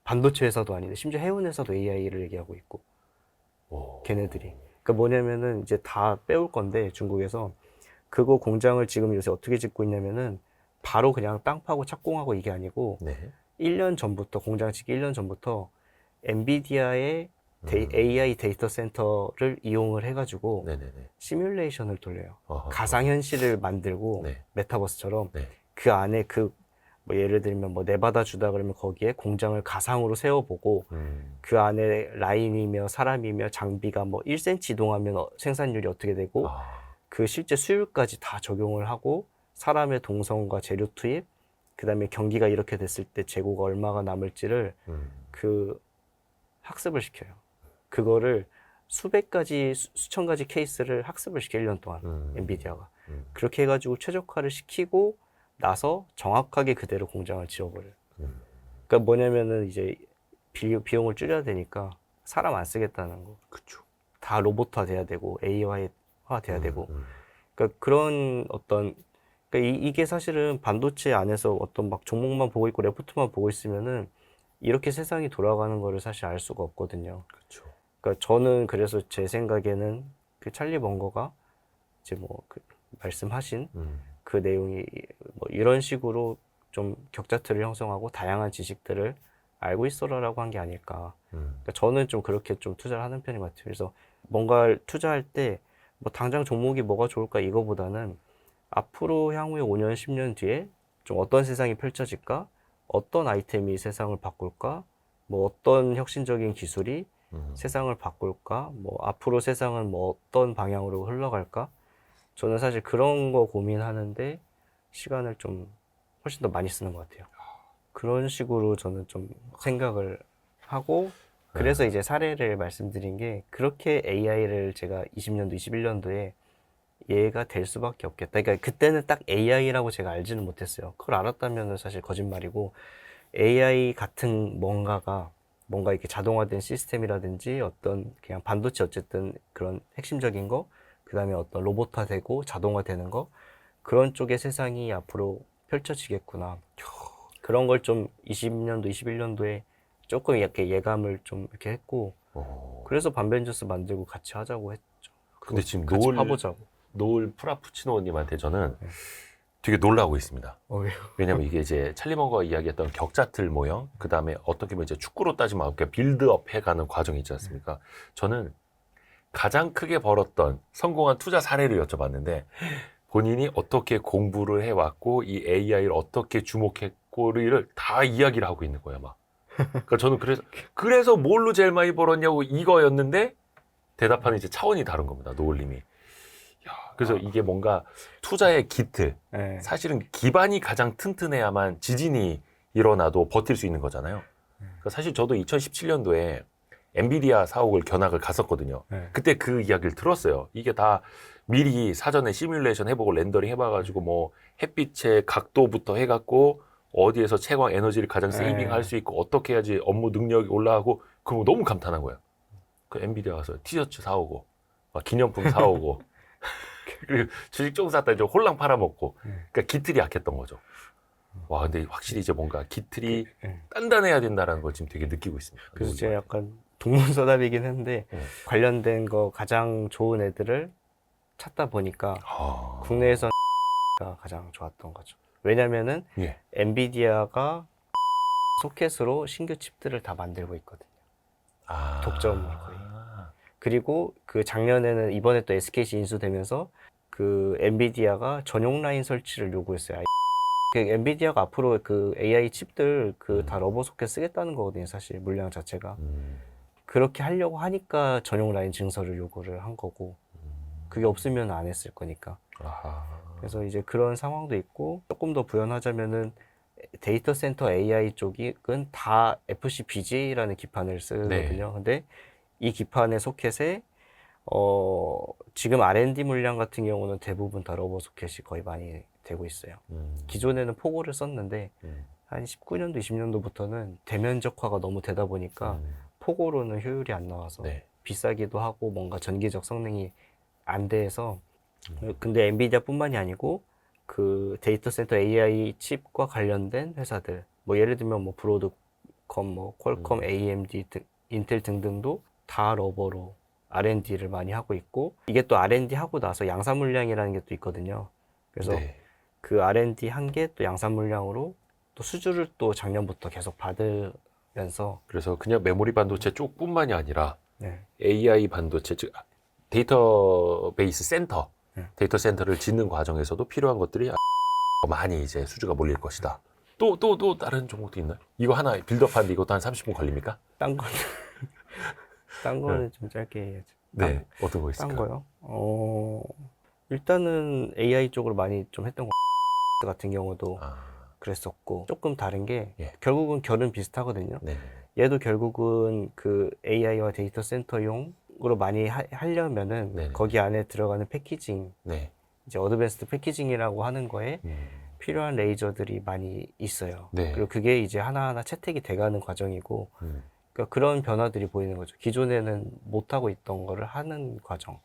반도체 회사도 아닌데 심지어 해운 회사도 AI를 얘기하고 있고 걔네들이 그러니까 뭐냐면은 이제 다 빼올 건데 중국에서 그거 공장을 지금 요새 어떻게 짓고 있냐면은 바로 그냥 땅 파고 착공하고 이게 아니고 네. 1년 전부터 공장 짓기 1년 전부터 엔비디아의 AI 데이터 센터를 이용을 해가지고 네네네. 시뮬레이션을 돌려요. 어허. 가상현실을 만들고 네. 메타버스처럼 네. 그 안에 뭐 예를 들면 뭐 네바다 주다 그러면 거기에 공장을 가상으로 세워보고 그 안에 라인이며 사람이며 장비가 뭐 1cm 이동하면 생산율이 어떻게 되고 그 실제 수율까지 다 적용을 하고 사람의 동선과 재료 투입 그다음에 경기가 이렇게 됐을 때 재고가 얼마가 남을지를 그 학습을 시켜요. 그거를 수백 가지 수천 가지 케이스를 학습을 시켜 1년 동안 엔비디아가 그렇게 해가지고 최적화를 시키고 나서 정확하게 그대로 공장을 지어버려요. 그러니까 뭐냐면은 이제 비용을 줄여야 되니까 사람 안 쓰겠다는 거. 그렇죠. 다 로봇화 돼야 되고 AI화 돼야 되고. 그러니까 그런 어떤 그러니까 이게 사실은 반도체 안에서 어떤 막 종목만 보고 있고 레포트만 보고 있으면은 이렇게 세상이 돌아가는 거를 사실 알 수가 없거든요. 그렇죠. 그러니까 저는 그래서 제 생각에는 그 찰리 먼거가 이제 뭐 그 말씀하신 그 내용이 뭐 이런 식으로 좀 격자틀을 형성하고 다양한 지식들을 알고 있어라라고 한 게 아닐까. 그러니까 저는 좀 그렇게 좀 투자를 하는 편인 것 같아요. 그래서 뭔가를 투자할 때 뭐 당장 종목이 뭐가 좋을까 이거보다는 앞으로 향후에 5년, 10년 뒤에 좀 어떤 세상이 펼쳐질까? 어떤 아이템이 세상을 바꿀까? 뭐 어떤 혁신적인 기술이 세상을 바꿀까? 뭐 앞으로 세상은 뭐 어떤 방향으로 흘러갈까? 저는 사실 그런 거 고민하는데 시간을 좀 훨씬 더 많이 쓰는 것 같아요. 그런 식으로 저는 좀 생각을 하고 그래서 이제 사례를 말씀드린 게 그렇게 AI를 제가 20년도, 21년도에 얘가 될 수밖에 없겠다. 그러니까 그때는 딱 AI라고 제가 알지는 못했어요. 그걸 알았다면 사실 거짓말이고 AI 같은 뭔가 이렇게 자동화된 시스템이라든지 어떤 그냥 반도체 어쨌든 그런 핵심적인 거, 그 다음에 어떤 로봇화되고 자동화되는 거 그런 쪽의 세상이 앞으로 펼쳐지겠구나. 그런 걸 좀 20년도, 21년도에 조금 이렇게 예감을 좀 이렇게 했고 그래서 반벤져스 만들고 같이 하자고 했죠. 근데 지금 같이 파보자고. 노을 프라푸치노님한테 저는 되게 놀라고 있습니다. 왜요? 왜냐면 이게 이제 찰리먼거가 이야기했던 격자틀 모형, 그 다음에 어떻게 보면 이제 축구로 따지면 그러니까 빌드업 해가는 과정이 있지 않습니까? 저는 가장 크게 벌었던 성공한 투자 사례를 여쭤봤는데 본인이 어떻게 공부를 해왔고 이 AI를 어떻게 주목했고를 다 이야기를 하고 있는 거야 막. 그러니까 저는 그래서 뭘로 제일 많이 벌었냐고 이거였는데 대답하는 이제 차원이 다른 겁니다. 노을님이. 야, 그래서 이게 뭔가 투자의 기틀, 네. 사실은 기반이 가장 튼튼해야만 지진이 일어나도 버틸 수 있는 거잖아요. 그러니까 사실 저도 2017년도에 엔비디아 사옥을 견학을 갔었거든요. 네. 그때 그 이야기를 들었어요. 이게 다 미리 사전에 시뮬레이션 해보고 렌더링 해봐가지고 뭐 햇빛의 각도부터 해갖고 어디에서 채광 에너지를 가장 세이빙할 수 있고 어떻게 해야지 업무 능력이 올라가고 그거 너무 감탄한 거예요. 그 엔비디아 가서 티셔츠 사오고 막 기념품 사오고 그리고 주식 조금 샀다 이제 홀랑 팔아먹고 그러니까 기틀이 약했던 거죠. 와 근데 확실히 이제 뭔가 기틀이 단단해야 된다라는 걸 지금 되게 느끼고 있습니다. 그래서 제가 약간 동문서답이긴 한데 네. 관련된 거 가장 좋은 애들을 찾다 보니까 국내에서 가 가장 좋았던 거죠. 왜냐면은 예. 엔비디아가 소켓으로 신규 칩들을 다 만들고 있거든요. 독점을 거의. 그리고 그 작년에는 이번에 또 SKC 인수되면서 그 엔비디아가 전용 라인 설치를 요구했어요. 그 엔비디아가 앞으로 그 AI 칩들 그 다 러버 소켓 쓰겠다는 거거든요. 사실 물량 자체가. 그렇게 하려고 하니까 전용 라인 증설을 요구를 한 거고 그게 없으면 안 했을 거니까. 그래서 이제 그런 상황도 있고 조금 더 부연하자면은 데이터 센터 AI 쪽은 다 FCBGA라는 기판을 쓰거든요. 근데 이 기판의 소켓에 지금 R&D 물량 같은 경우는 대부분 다 러버 소켓이 거의 많이 되고 있어요. 기존에는 포고를 썼는데 한 19년도, 20년도부터는 대면적화가 너무 되다 보니까 포고로는 효율이 안 나와서 비싸기도 하고 뭔가 전기적 성능이 안 돼서 근데 엔비디아뿐만이 아니고 그 데이터 센터 AI 칩과 관련된 회사들 뭐 예를 들면 뭐 브로드컴, 뭐 퀄컴, AMD, 인텔 등등도 다 러버로 R&D를 많이 하고 있고 이게 또 R&D 하고 나서 양산 물량이라는 게 또 있거든요. 그래서 그 R&D 한 게 또 양산 물량으로 또 수주를 또 작년부터 계속 받으면서 그래서 그냥 메모리 반도체 쪽뿐만이 아니라 AI 반도체 즉 데이터베이스 센터 데이터 센터를 짓는 과정에서도 필요한 것들이 많이 이제 수주가 몰릴 것이다. 또 다른 종목도 있나요? 이거 하나 빌드업하는데 이것도 한 30분 걸립니까? 딴 거는 딴 거는 좀 짧게 해야죠. 네. 어떤 거 있을까요? 딴 거요? 일단은 AI 쪽으로 많이 좀 했던 거 같은 경우도 그랬었고 조금 다른 게 결국은 결은 비슷하거든요. 얘도 결국은 그 AI와 데이터 센터용으로 많이 하려면은 거기 안에 들어가는 패키징 이제 어드밴스드 패키징이라고 하는 거에 필요한 레이저들이 많이 있어요. 네. 그리고 그게 이제 하나하나 채택이 돼가는 과정이고, 음. 그러니까 그런 변화들이 보이는 거죠. 기존에는 못하고 있던 거를 하는 과정.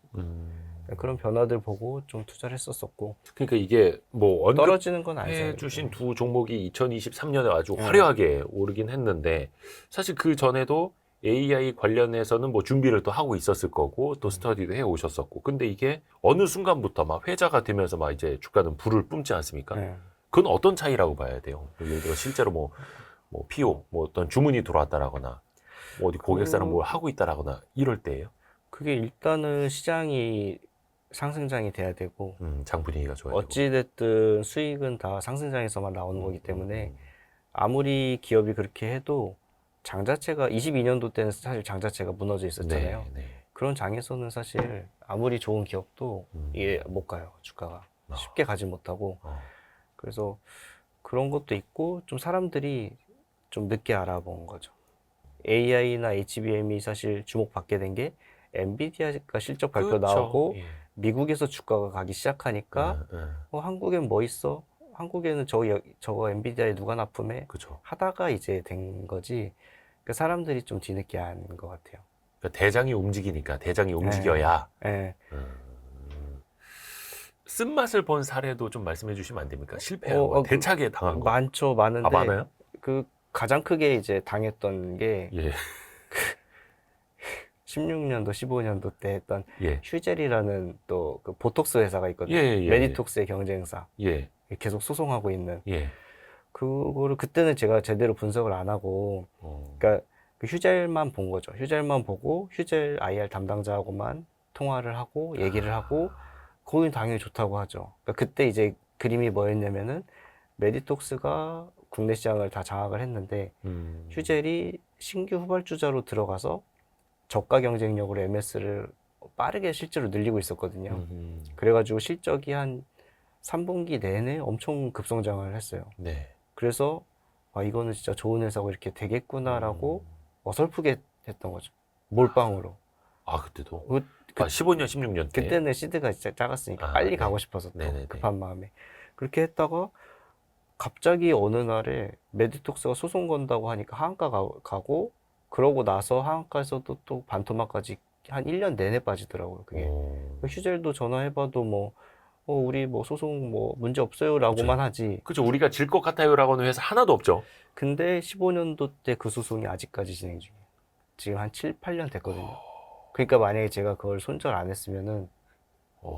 그런 변화들 보고 좀 투자를 했었었고, 그러니까 이게 뭐 떨어지는 건 아니죠. 해주신 두 종목이 2023년에 아주 네. 화려하게 오르긴 했는데 사실 그 전에도 AI 관련해서는 뭐 준비를 또 하고 있었을 거고 또 스터디도 해 오셨었고 근데 이게 어느 순간부터 막 회자가 되면서 막 이제 주가는 불을 뿜지 않습니까? 네. 그건 어떤 차이라고 봐야 돼요? 예를 들어 실제로 뭐 PO 뭐 어떤 주문이 들어왔다라거나 뭐 어디 고객사랑 뭘 하고 있다라거나 이럴 때예요. 그게 일단은 시장이 상승장이 돼야 되고, 장 분위기가 좋아야 되고. 어찌됐든 수익은 다 상승장에서만 나오는 거기 때문에 아무리 기업이 그렇게 해도 장 자체가 22년도 때는 사실 장 자체가 무너져 있었잖아요. 네. 그런 장에서는 사실 아무리 좋은 기업도 이게 못 가요. 주가가 쉽게 가지 못하고. 그래서 그런 것도 있고 좀 사람들이 좀 늦게 알아본 거죠. AI나 HBM이 사실 주목받게 된 게 엔비디아가 실적 발표 그렇죠. 나오고 예. 미국에서 주가가 가기 시작하니까 한국엔 뭐 있어? 한국에는 저거 엔비디아에 누가 납품해? 그렇죠. 하다가 이제 된 거지. 그러니까 사람들이 좀 뒤늦게 한 것 같아요. 그러니까 대장이 움직이니까 대장이 움직여야 네. 쓴맛을 본 사례도 좀 말씀해 주시면 안 됩니까? 실패한 거, 대차게 당한 거. 많죠, 많은데. 아, 많아요? 그 가장 크게 이제 당했던 게 예. 16년도, 15년도 때 했던 예. 휴젤이라는 또 그 보톡스 회사가 있거든요. 예. 메디톡스의 경쟁사. 예. 계속 소송하고 있는. 예. 그거를 그때는 제가 제대로 분석을 안 하고, 그러니까 그 휴젤만 본 거죠. 휴젤만 보고 휴젤 IR 담당자하고만 통화를 하고 얘기를 하고 거긴 당연히 좋다고 하죠. 그러니까 그때 이제 그림이 뭐였냐면은 메디톡스가 국내 시장을 다 장악을 했는데 휴젤이 신규 후발주자로 들어가서 저가 경쟁력으로 MS를 빠르게 실제로 늘리고 있었거든요. 그래가지고 실적이 한 3분기 내내 엄청 급성장을 했어요. 네. 그래서 아 이거는 진짜 좋은 회사고 이렇게 되겠구나라고 어설프게 했던 거죠. 몰빵으로. 아, 그때도? 그, 15년, 16년 때? 그때는 시드가 진짜 작았으니까 아, 빨리 네. 가고 싶어서 또 네네네. 급한 마음에 그렇게 했다가 갑자기 어느 날에 메디톡스가 소송 건다고 하니까 하한가 가고 그러고 나서 하한가에서도 또 반토막까지 한 1년 내내 빠지더라고요. 그게 휴젤도 전화해봐도 뭐 우리 뭐 소송 뭐 문제 없어요라고만 하지. 그렇죠. 우리가 질 것 같아요라고는 회사 하나도 없죠. 근데 15년도 때 그 소송이 아직까지 진행 중이에요. 지금 한 7, 8년 됐거든요. 그러니까 만약에 제가 그걸 손절 안 했으면은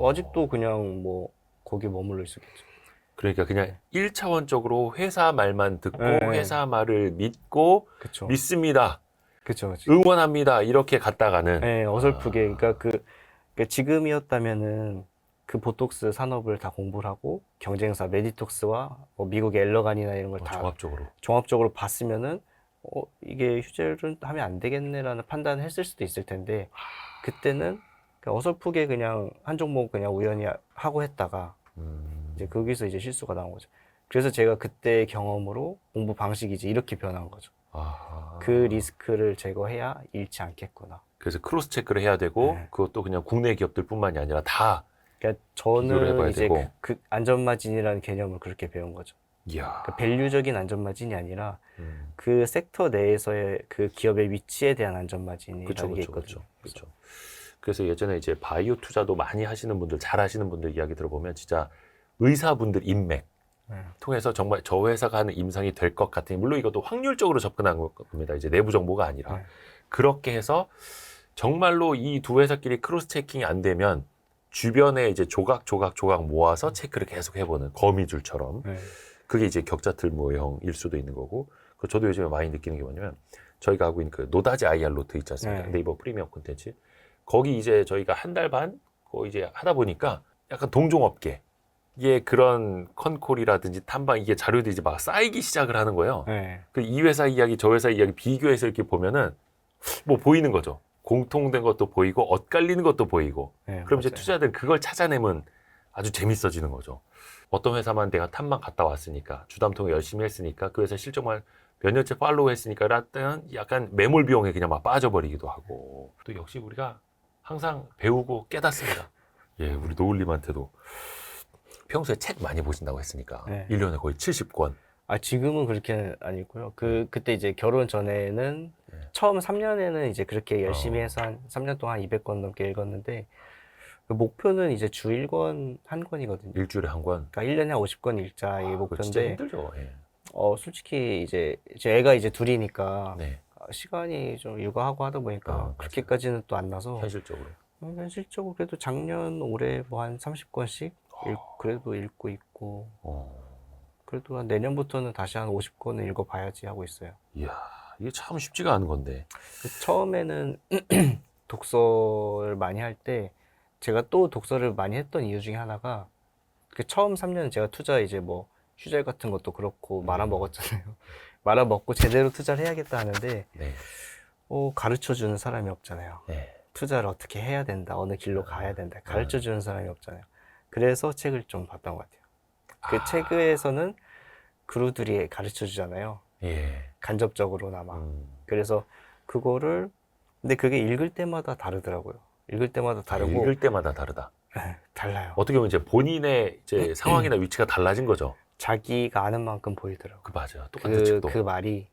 아직도 그냥 뭐 거기에 머물러 있었겠죠. 그러니까 그냥 1차원적으로 회사 말만 듣고 네. 회사 말을 믿고 그쵸. 믿습니다. 그쵸. 응원합니다. 이렇게 갔다가는 네, 어설프게. 그러니까 지금이었다면은 그 보톡스 산업을 다 공부를 하고 경쟁사 메디톡스와 뭐 미국의 엘러간이나 이런 걸 다 종합적으로 봤으면은 이게 휴젤은 하면 안 되겠네라는 판단을 했을 수도 있을 텐데 그때는 그냥 어설프게 그냥 한 종목 그냥 우연히 하고 했다가 이제 거기서 이제 실수가 나온 거죠. 그래서 제가 그때 경험으로 공부 방식이 이제 이렇게 변한 거죠. 그 리스크를 제거해야 잃지 않겠구나. 그래서 크로스 체크를 해야 되고 네. 그것도 그냥 국내 기업들뿐만이 아니라 다 그러니까 비교를 해봐야 저는 이제 되고. 그 안전마진이라는 개념을 그렇게 배운 거죠. 이야. 그러니까 밸류적인 안전마진이 아니라 그 섹터 내에서의 그 기업의 위치에 대한 안전마진이라는 게 있거든요. 그렇죠. 그래서 예전에 이제 바이오 투자도 많이 하시는 분들, 잘 하시는 분들 이야기 들어보면 진짜 의사분들 인맥 통해서 정말 저 회사가 하는 임상이 될 것 같으니 물론 이것도 확률적으로 접근한 겁니다. 이제 내부 정보가 아니라 그렇게 해서 정말로 이 두 회사끼리 크로스 체킹이 안 되면 주변에 이제 조각 모아서 체크를 계속 해보는 거미줄처럼 그게 이제 격자틀 모형일 수도 있는 거고 저도 요즘에 많이 느끼는 게 뭐냐면 저희가 하고 있는 그 노다지 IR 로트 있지 않습니까? 네이버 프리미엄 콘텐츠 거기 이제 저희가 한 달 반 그거 이제 하다 보니까 약간 동종업계 이게 그런 컨콜이라든지 탐방 이게 자료들이 이제 막 쌓이기 시작을 하는 거예요. 그 이 회사 이야기 저 회사 이야기 비교해서 이렇게 보면은 뭐 보이는 거죠. 공통된 것도 보이고 엇갈리는 것도 보이고 그럼 맞아요. 이제 투자자들은 그걸 찾아내면 아주 재밌어지는 거죠. 어떤 회사만 내가 탐만 갔다 왔으니까 주담통에 열심히 했으니까 그 회사 실적만 몇 년째 팔로우 했으니까 라는 약간 매몰 비용에 그냥 막 빠져버리기도 하고 또 역시 우리가 항상 배우고 깨닫습니다. 예, 우리 노을님한테도 평소에 책 많이 보신다고 했으니까 네. 1년에 거의 70권. 아, 지금은 그렇게는 아니고요. 그때 이제 결혼 전에는 네. 처음 3년에는 이제 그렇게 열심히 어. 해서 한 3년 동안 200권 넘게 읽었는데 그 목표는 이제 주 1권, 한 권이거든요. 일주일에 한 권. 그러니까 1년에 한 50권 읽자 이게 그거 진짜 목표인데 힘들죠. 예. 솔직히 이제 제 애가 이제 둘이니까 네. 시간이 좀 육아하고 하다 보니까 맞아요. 그렇게까지는 또 안 나서 현실적으로. 현실적으로 그래도 작년 올해 뭐 한 30권씩 그래도 읽고 있고 어. 그래도 한 내년부터는 다시 한 50권을 읽어봐야지 하고 있어요. 이야, 이게 참 쉽지가 않은 건데. 처음에는 독서를 많이 할 때 제가 또 독서를 많이 했던 이유 중에 하나가 그 처음 3년은 제가 투자 이제 뭐 휴재 같은 것도 그렇고 말아먹었잖아요. 말아먹고 제대로 투자를 해야겠다 하는데 네. 가르쳐 주는 사람이 없잖아요. 네. 투자를 어떻게 해야 된다, 어느 길로 가야 된다, 가르쳐 주는 사람이 없잖아요. 그래서 책을 좀 봤던 것 같아요. 그 책에서는 그루들이 가르쳐 주잖아요. 예. 간접적으로나마. 그래서 그거를 근데 그게 읽을 때마다 다르더라고요. 읽을 때마다 다르고 읽을 때마다 다르다. 달라요. 어떻게 보면 이제 본인의 이제 상황이나 위치가 달라진 거죠. 자기가 아는 만큼 보이더라고요. 그 맞아요. 똑같은 책도. 그 말이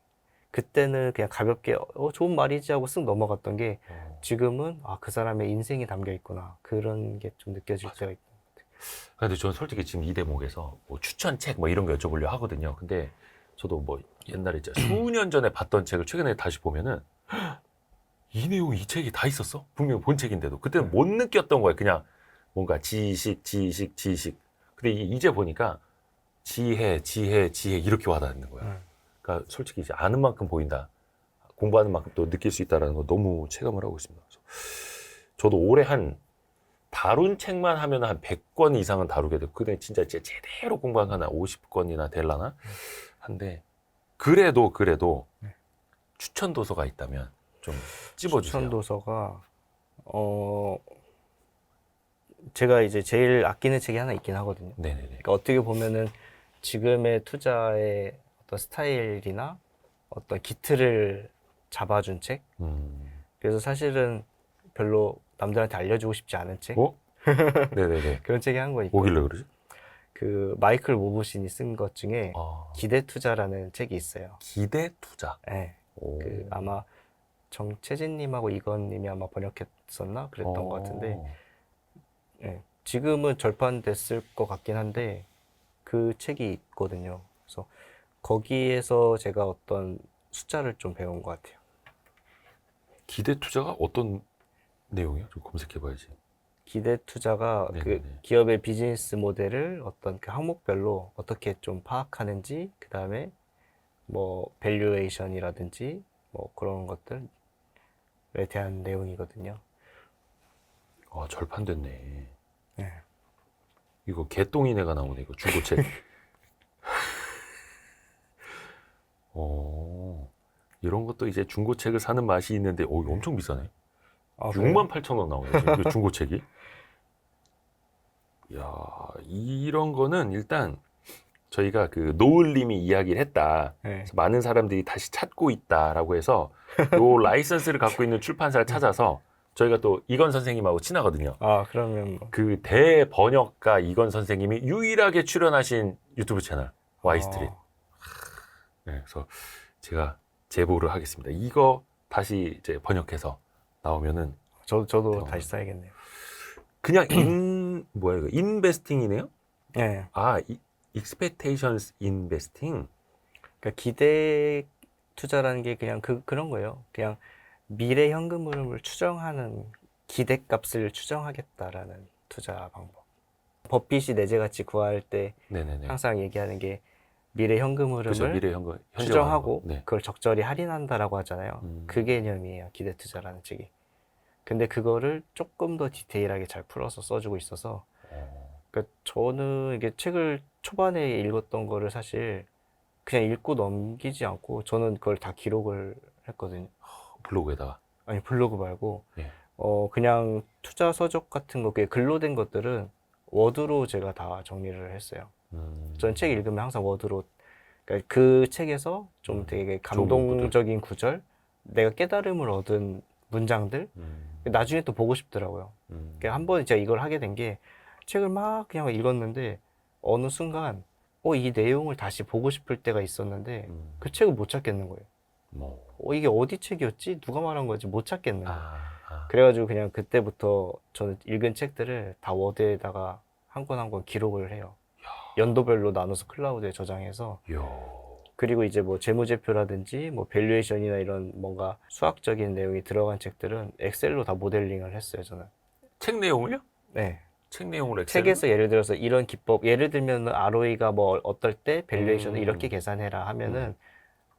그때는 그냥 가볍게 좋은 말이지 하고 쓱 넘어갔던 게 지금은 그 사람의 인생이 담겨 있구나 그런 게 좀 느껴질 때가 있고. 근데 저는 솔직히 지금 이 대목에서 뭐 추천책 뭐 이런 거 여쭤보려 하거든요. 근데 저도 뭐 옛날에 이제 수년 전에 봤던 책을 최근에 다시 보면은 이 내용이 이 책이 다 있었어? 분명히 본 책인데도 그때는 못 느꼈던 거예요. 그냥 뭔가 지식. 근데 이제 보니까 지혜 이렇게 와닿는 거야. 그러니까 솔직히 이제 아는 만큼 보인다. 공부하는 만큼 또 느낄 수 있다는 거 너무 체감을 하고 있습니다. 그래서 저도 올해 다룬 책만 하면 한 100권 이상은 다루게 되고, 그때 진짜 제대로 공부한 건 한 50권이나 될라나? 한데, 그래도 추천 도서가 있다면 좀 찝어주세요. 추천 도서가 제가 이제 제일 아끼는 책이 하나 있긴 하거든요. 네네네. 그러니까 어떻게 보면은 지금의 투자의 어떤 스타일이나 어떤 기틀을 잡아준 책. 그래서 사실은 별로 남들한테 알려주고 싶지 않은 책. 네네네. 그런 책이 한 권 있고. 뭐길래 그러지? 그 마이클 모보신이 쓴 것 중에 기대 투자라는 책이 있어요. 기대 투자. 네. 그 아마 정채진님하고 이건님이 아마 번역했었나 그랬던 것 같은데, 네. 지금은 절판됐을 것 같긴 한데 그 책이 있거든요. 그래서 거기에서 제가 어떤 숫자를 좀 배운 것 같아요. 기대 투자가 어떤 내용이에요? 좀 검색해봐야지. 기대 투자가 그 기업의 비즈니스 모델을 어떤 그 항목별로 어떻게 좀 파악하는지, 그 다음에 뭐 밸류에이션이라든지 뭐 그런 것들에 대한 내용이거든요. 절판됐네. 네. 이거 개똥이네가 나오네. 이거 중고책. 이런 것도 이제 중고책을 사는 맛이 있는데, 이거 엄청 비싸네. 68,000원 나오네, 지금 그 중고책이. 이야, 이런 거는 일단 저희가 그 노을님이 이야기를 했다. 네. 많은 사람들이 다시 찾고 있다라고 해서 요 라이선스를 갖고 있는 출판사를 찾아서 저희가 또 이건 선생님하고 친하거든요. 그러면 뭐. 그 대번역가 이건 선생님이 유일하게 출연하신 유튜브 채널 와이스트릿. 네, 그래서 제가 제보를 하겠습니다. 이거 다시 이제 번역해서 나오면은 저도 다시 써야겠네요. 그냥 뭐야 이거 인베스팅이네요? 네. expectations investing. 그러니까 기대 투자라는 게 그냥 그런 거예요. 그냥 미래 현금 흐름을 추정하는 기대값을 추정하겠다라는 투자 방법. 버핏이 내재 가치 구할 때 항상 얘기하는 게 미래 현금 흐름을 그렇죠, 미래 현금 추정하고 네. 그걸 적절히 할인한다라고 하잖아요. 그 개념이에요, 기대 투자라는 책이. 근데 그거를 조금 더 디테일하게 잘 풀어서 써주고 있어서, 그러니까 저는 이게 책을 초반에 읽었던 거를 사실 그냥 읽고 넘기지 않고 저는 그걸 다 기록을 했거든요. 블로그에다가? 아니, 블로그 말고 네. 그냥 투자 서적 같은 거, 글로 된 것들은 워드로 제가 다 정리를 했어요. 저는 책 읽으면 항상 워드로, 그러니까 그 책에서 좀 되게 감동적인 구절, 내가 깨달음을 얻은 문장들, 나중에 또 보고 싶더라고요. 그러니까 한번 제가 이걸 하게 된 게 책을 막 그냥 읽었는데 어느 순간 이 내용을 다시 보고 싶을 때가 있었는데 그 책을 못 찾겠는 거예요. 뭐. 이게 어디 책이었지? 누가 말한 거지? 못 찾겠는 거예요. 아. 그래가지고 그냥 그때부터 저는 읽은 책들을 다 워드에다가 한 권 한 권 기록을 해요. 연도별로 나눠서 클라우드에 저장해서. 요. 그리고 이제 뭐 재무제표라든지 뭐 밸류에이션이나 이런 뭔가 수학적인 내용이 들어간 책들은 엑셀로 다 모델링을 했어요, 저는. 책 내용을요? 네. 책 내용을 엑셀로? 책에서 예를 들어서 이런 기법, 예를 들면 ROE가 뭐 어떨 때 밸류에이션을 음. 이렇게 계산해라 하면은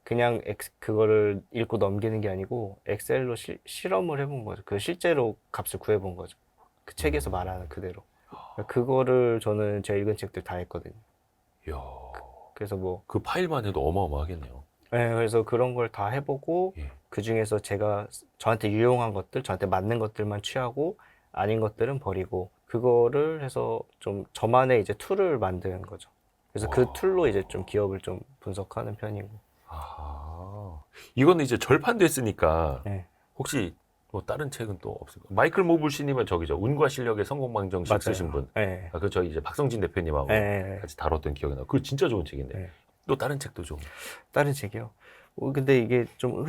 그냥 그거를 읽고 넘기는 게 아니고 엑셀로 실험을 해본 거죠. 그 실제로 값을 구해본 거죠. 그 책에서 말하는 그대로. 그거를 저는 제가 읽은 책들 다 했거든요. 야. 그래서 뭐, 그 파일만 해도 어마어마하겠네요. 네, 그래서 그런 걸 다 해보고 예. 그 중에서 제가 저한테 유용한 것들, 저한테 맞는 것들만 취하고 아닌 것들은 버리고 그거를 해서 좀 저만의 이제 툴을 만드는 거죠. 그래서 그 와. 툴로 이제 좀 기업을 좀 분석하는 편이고. 아. 이거는 이제 절판됐으니까 네. 혹시 뭐 다른 책은 또 없을까요? 마이클 모블씨님은 저기죠. 운과 실력의 성공방정식 맞아요. 쓰신 분. 네. 그 저희 이제 박성진 대표님하고 네. 같이 다뤘던 기억이 나요. 그거 진짜 좋은 책인데. 네. 또 다른 책도 좀. 다른 책이요. 근데 이게 좀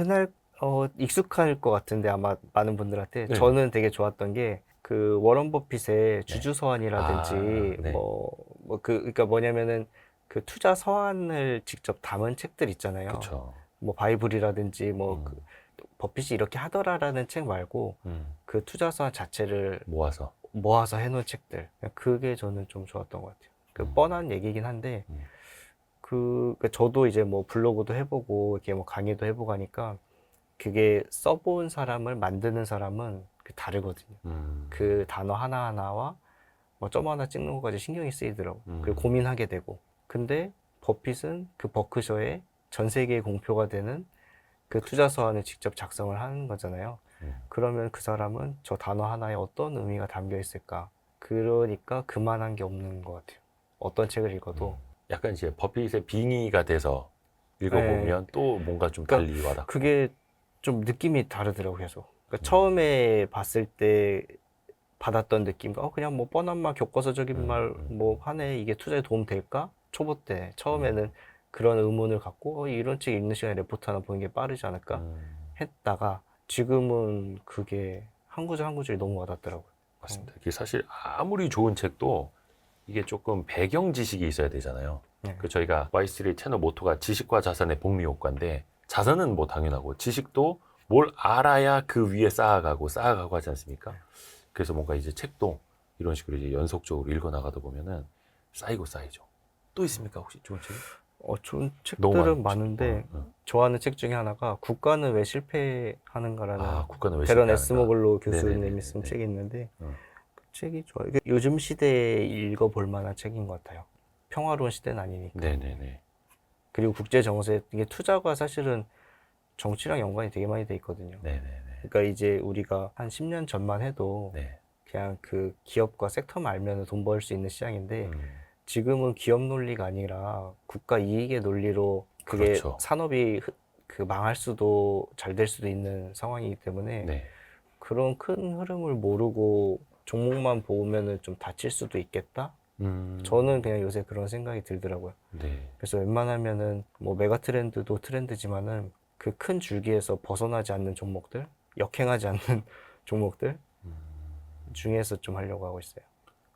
익숙할 것 같은데 아마 많은 분들한테 네. 저는 되게 좋았던 게 그 워런 버핏의 주주 서한이라든지 아, 네. 그러니까 뭐냐면은 그 투자 서한을 직접 담은 책들 있잖아요. 그렇죠. 뭐 바이블이라든지 그 버핏이 이렇게 하더라라는 책 말고 그 투자 서한 자체를 모아서 해놓은 책들. 그게 저는 좀 좋았던 것 같아요. 그 뻔한 얘기긴 한데 그러니까 저도 이제 뭐 블로그도 해보고 이렇게 뭐 강의도 해보고 하니까 그게 써본 사람을 만드는 사람은 다르거든요. 그 단어 하나하나와 뭐 점 하나 찍는 것까지 신경이 쓰이더라고. 그리고 고민하게 되고. 근데 버핏은 그 버크셔에 전 세계에 공표가 되는 그 투자 서한을 직접 작성을 하는 거잖아요. 그러면 그 사람은 저 단어 하나에 어떤 의미가 담겨 있을까? 그러니까 그만한 게 없는 것 같아요. 어떤 책을 읽어도. 약간 이제 버핏의 빙의가 돼서 읽어보면 또 뭔가 좀 달리 와닿고. 그게 좀 느낌이 다르더라고요, 계속. 그러니까 처음에 봤을 때 받았던 느낌과 그냥 뭐 뻔한 말, 교과서적인 말 뭐 하네, 이게 투자에 도움 될까? 초보 때 처음에는 그런 의문을 갖고 이런 책 읽는 시간에 레포트 하나 보는 게 빠르지 않을까 했다가 지금은 그게 한 구절 한 구절이 너무 와닿더라고요. 맞습니다. 이게 사실 아무리 좋은 책도 이게 조금 배경 지식이 있어야 되잖아요. 네. 그 저희가 Y3 채널 모토가 지식과 자산의 복리 효과인데 자산은 뭐 당연하고 지식도 뭘 알아야 그 위에 쌓아가고 하지 않습니까? 그래서 뭔가 이제 책도 이런 식으로 이제 연속적으로 읽어 나가다 보면은 쌓이죠. 또 있습니까 혹시 좋은 책? 좋은 너무 책들은 많죠. 많은데 좋아하는 책 중에 하나가 국가는 왜 실패하는가라는 국가는 왜 베런 실패하는가? 에스모글로 네네네네. 교수님이 쓴 책이 있는데 그 책이 좋아요. 이게 요즘 시대에 읽어볼 만한 책인 것 같아요. 평화로운 시대는 아니니까. 네네네. 그리고 국제 정세 이게 투자가 사실은 정치랑 연관이 되게 많이 돼 있거든요. 네네네. 그러니까 이제 우리가 한 10년 전만 해도 네. 그냥 그 기업과 섹터만 알면 돈 벌 수 있는 시장인데 지금은 기업 논리가 아니라 국가 이익의 논리로 그게 그렇죠. 산업이 그 망할 수도 잘 될 수도 있는 상황이기 때문에 네. 그런 큰 흐름을 모르고 종목만 보면은 좀 다칠 수도 있겠다. 저는 그냥 요새 그런 생각이 들더라고요. 네. 그래서 웬만하면은 뭐 메가 트렌드도 트렌드지만은 그 큰 줄기에서 벗어나지 않는 종목들, 역행하지 않는 종목들 중에서 좀 하려고 하고 있어요.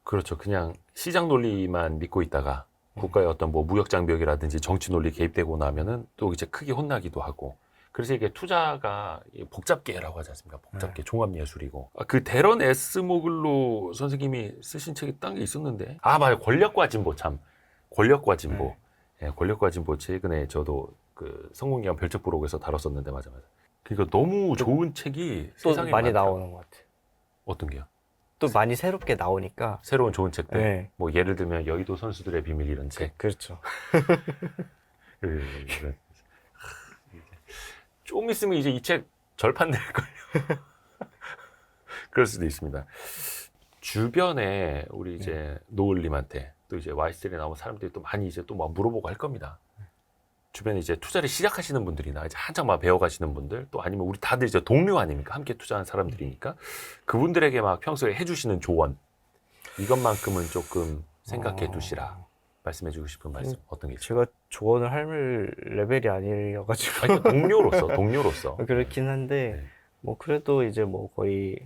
그렇죠. 그냥 시장 논리만 믿고 있다가 국가의 어떤 뭐 무역 장벽이라든지 정치 논리 개입되고 나면은 또 이제 크게 혼나기도 하고. 그래서 이게 투자가 복잡계라고 하지 않습니까? 복잡계, 종합예술이고. 그 데런 에스모글로 선생님이 쓰신 책이 딴 게 있었는데. 맞아요. 권력과 진보 참. 권력과 진보. 예, 권력과 진보 최근에 저도 그 성공기관 별책 부록에서 다뤘었는데 맞아. 그러니까 너무 좋은 책이 또 세상에 많이 많더라고요. 나오는 것 같아요. 어떤 게요? 또 많이 새롭게 나오니까. 새로운 좋은 책들. 네. 뭐 예를 들면 여의도 선수들의 비밀 이런 책. 그렇죠. 좀 있으면 이제 이 책 절판 될 거예요. 그럴 수도 있습니다. 주변에 우리 이제 노을님한테 또 이제 Y3에 나온 사람들이 또 많이 이제 또 막 물어보고 할 겁니다. 주변에 이제 투자를 시작하시는 분들이나 이제 한창 막 배워가시는 분들 또 아니면 우리 다들 이제 동료 아닙니까? 함께 투자한 사람들이니까 그분들에게 막 평소에 해주시는 조언 이것만큼은 조금 생각해 두시라. 말씀해주고 싶은 말씀 어떤 게 있어요? 제가 조언을 할 레벨이 아니어가지고 아니, 동료로서. 그렇긴 한데 네. 뭐 그래도 이제 뭐 거의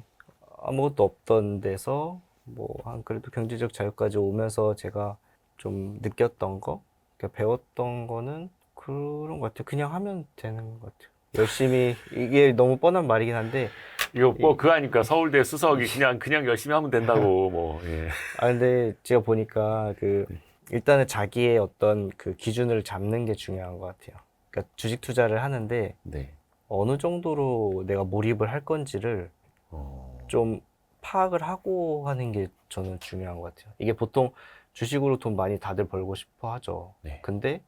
아무것도 없던 데서 뭐 한 그래도 경제적 자유까지 오면서 제가 좀 느꼈던 거, 그러니까 배웠던 거는 그런 것 같아요. 그냥 하면 되는 것 같아요. 열심히 이게 너무 뻔한 말이긴 한데 이거 뭐 그거 아니까 서울대 수석이 그냥 열심히 하면 된다고 뭐. 예. 근데 제가 보니까 그 일단은 자기의 어떤 그 기준을 잡는 게 중요한 것 같아요. 그러니까 주식 투자를 하는데 네. 어느 정도로 내가 몰입을 할 건지를 좀 파악을 하고 하는 게 저는 중요한 것 같아요. 이게 보통 주식으로 돈 많이 다들 벌고 싶어 하죠. 네. 근데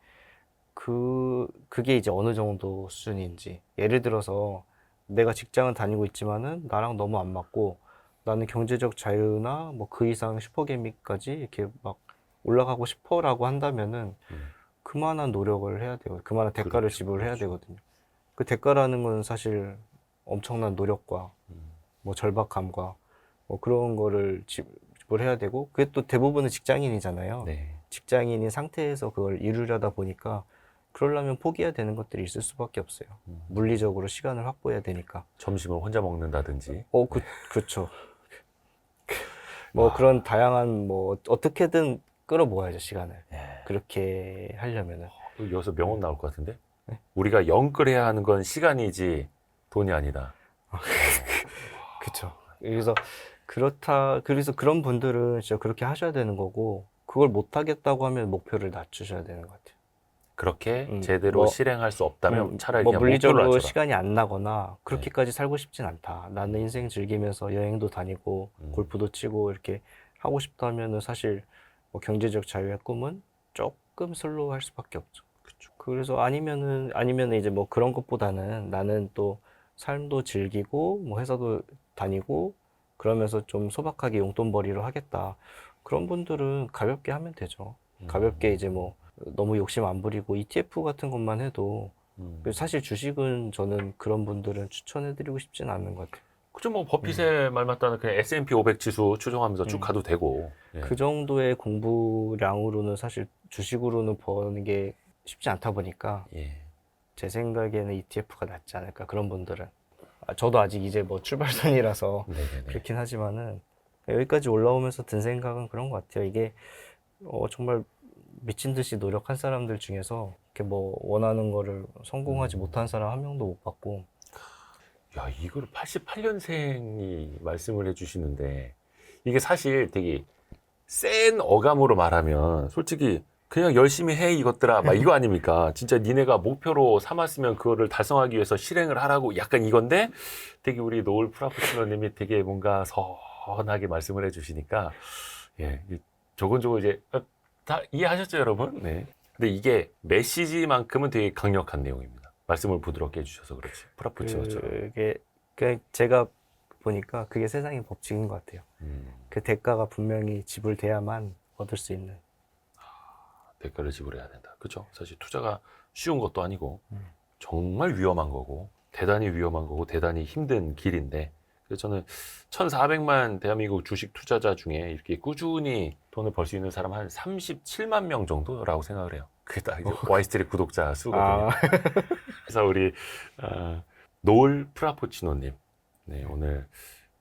그게 이제 어느 정도 수준인지. 예를 들어서 내가 직장은 다니고 있지만은 나랑 너무 안 맞고 나는 경제적 자유나 뭐 그 이상 슈퍼개미까지 이렇게 막 올라가고 싶어라고 한다면은 그만한 노력을 해야 되고 그만한 대가를 그렇죠, 지불해야 그렇죠. 되거든요. 그 대가라는 건 사실 엄청난 노력과 뭐 절박함과 뭐 그런 거를 지불해야 되고 그게 또 대부분은 직장인이잖아요. 네. 직장인인 상태에서 그걸 이루려다 보니까 그러려면 포기해야 되는 것들이 있을 수밖에 없어요. 물리적으로 시간을 확보해야 되니까. 점심을 혼자 먹는다든지. 그렇죠. 뭐 그런 다양한 뭐 어떻게든 끌어모아야죠, 시간을. 예. 그렇게 하려면은. 여기서 명언 나올 것 같은데? 우리가 영끌해야 하는 건 시간이지 돈이 아니다. 그렇죠. 그래서 그런 분들은 진짜 그렇게 하셔야 되는 거고, 그걸 못 하겠다고 하면 목표를 낮추셔야 되는 것 같아요. 그렇게 제대로 뭐, 실행할 수 없다면 차라리 뭐 그냥 목표를 물리적으로 낮춰라. 시간이 안 나거나 그렇게까지 살고 싶진 않다. 나는 인생 즐기면서 여행도 다니고 골프도 치고 이렇게 하고 싶다면은 사실 뭐 경제적 자유의 꿈은 조금 슬로우할 수밖에 없죠. 그쵸. 그래서 아니면은 이제 뭐 그런 것보다는 나는 또 삶도 즐기고 뭐 회사도 다니고 그러면서 좀 소박하게 용돈벌이를 하겠다. 그런 분들은 가볍게 하면 되죠. 가볍게 이제 뭐 너무 욕심 안 부리고 ETF 같은 것만 해도 사실 주식은 저는 그런 분들은 추천해드리고 싶진 않은 것 같아요. 그죠, 뭐 버핏의 말 맞다는 그냥 S&P 500 지수 추종하면서 쭉 가도 되고. 예. 그 정도의 공부량으로는 사실 주식으로는 버는 게 쉽지 않다 보니까 예. 제 생각에는 ETF가 낫지 않을까 그런 분들은. 저도 아직 이제 뭐 출발선이라서 네네네. 그렇긴 하지만은 여기까지 올라오면서 든 생각은 그런 것 같아요. 이게 정말 미친 듯이 노력한 사람들 중에서 이렇게 뭐 원하는 거를 성공하지 못한 사람 한 명도 못 봤고. 야, 이걸 88년생이 말씀을 해주시는데 이게 사실 되게 센 어감으로 말하면 솔직히 그냥 열심히 해 이것들아 막 이거 아닙니까? 진짜 니네가 목표로 삼았으면 그거를 달성하기 위해서 실행을 하라고 약간 이건데 되게 우리 노을 프라푸치노님이 되게 뭔가 선하게 말씀을 해주시니까 예, 조곤조곤 이제 다 이해하셨죠, 여러분? 네. 근데 이게 메시지만큼은 되게 강력한 내용입니다. 말씀을 부드럽게 해주셔서 그렇지. 프라푸치노처럼. 그게 제가 보니까 그게 세상의 법칙인 것 같아요. 그 대가가 분명히 지불돼야만 얻을 수 있는. 대가를 지불해야 된다. 그렇죠? 사실 투자가 쉬운 것도 아니고 정말 위험한 거고 대단히 위험한 거고 대단히 힘든 길인데 그래서 저는 1,400만 대한민국 주식 투자자 중에 이렇게 꾸준히 돈을 벌 수 있는 사람 한 37만 명 정도라고 생각을 해요. 그게 딱 이제 와이스트리 구독자 수거든요. 그래서 우리 노을 프라푸치노님 네, 오늘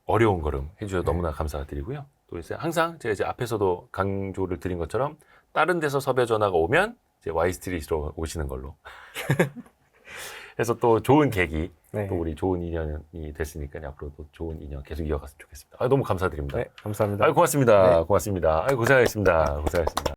어려운 걸음 해주셔서 너무나 감사드리고요. 또 이제 항상 제가 이제 앞에서도 강조를 드린 것처럼 다른 데서 섭외 전화가 오면 이제 와이스트리트로 오시는 걸로. 해서 또 좋은 계기, 네. 또 우리 좋은 인연이 됐으니까 앞으로도 좋은 인연 계속 이어갔으면 좋겠습니다. 너무 감사드립니다. 네, 감사합니다. 고맙습니다. 네. 고맙습니다. 고생하셨습니다. 고생하셨습니다.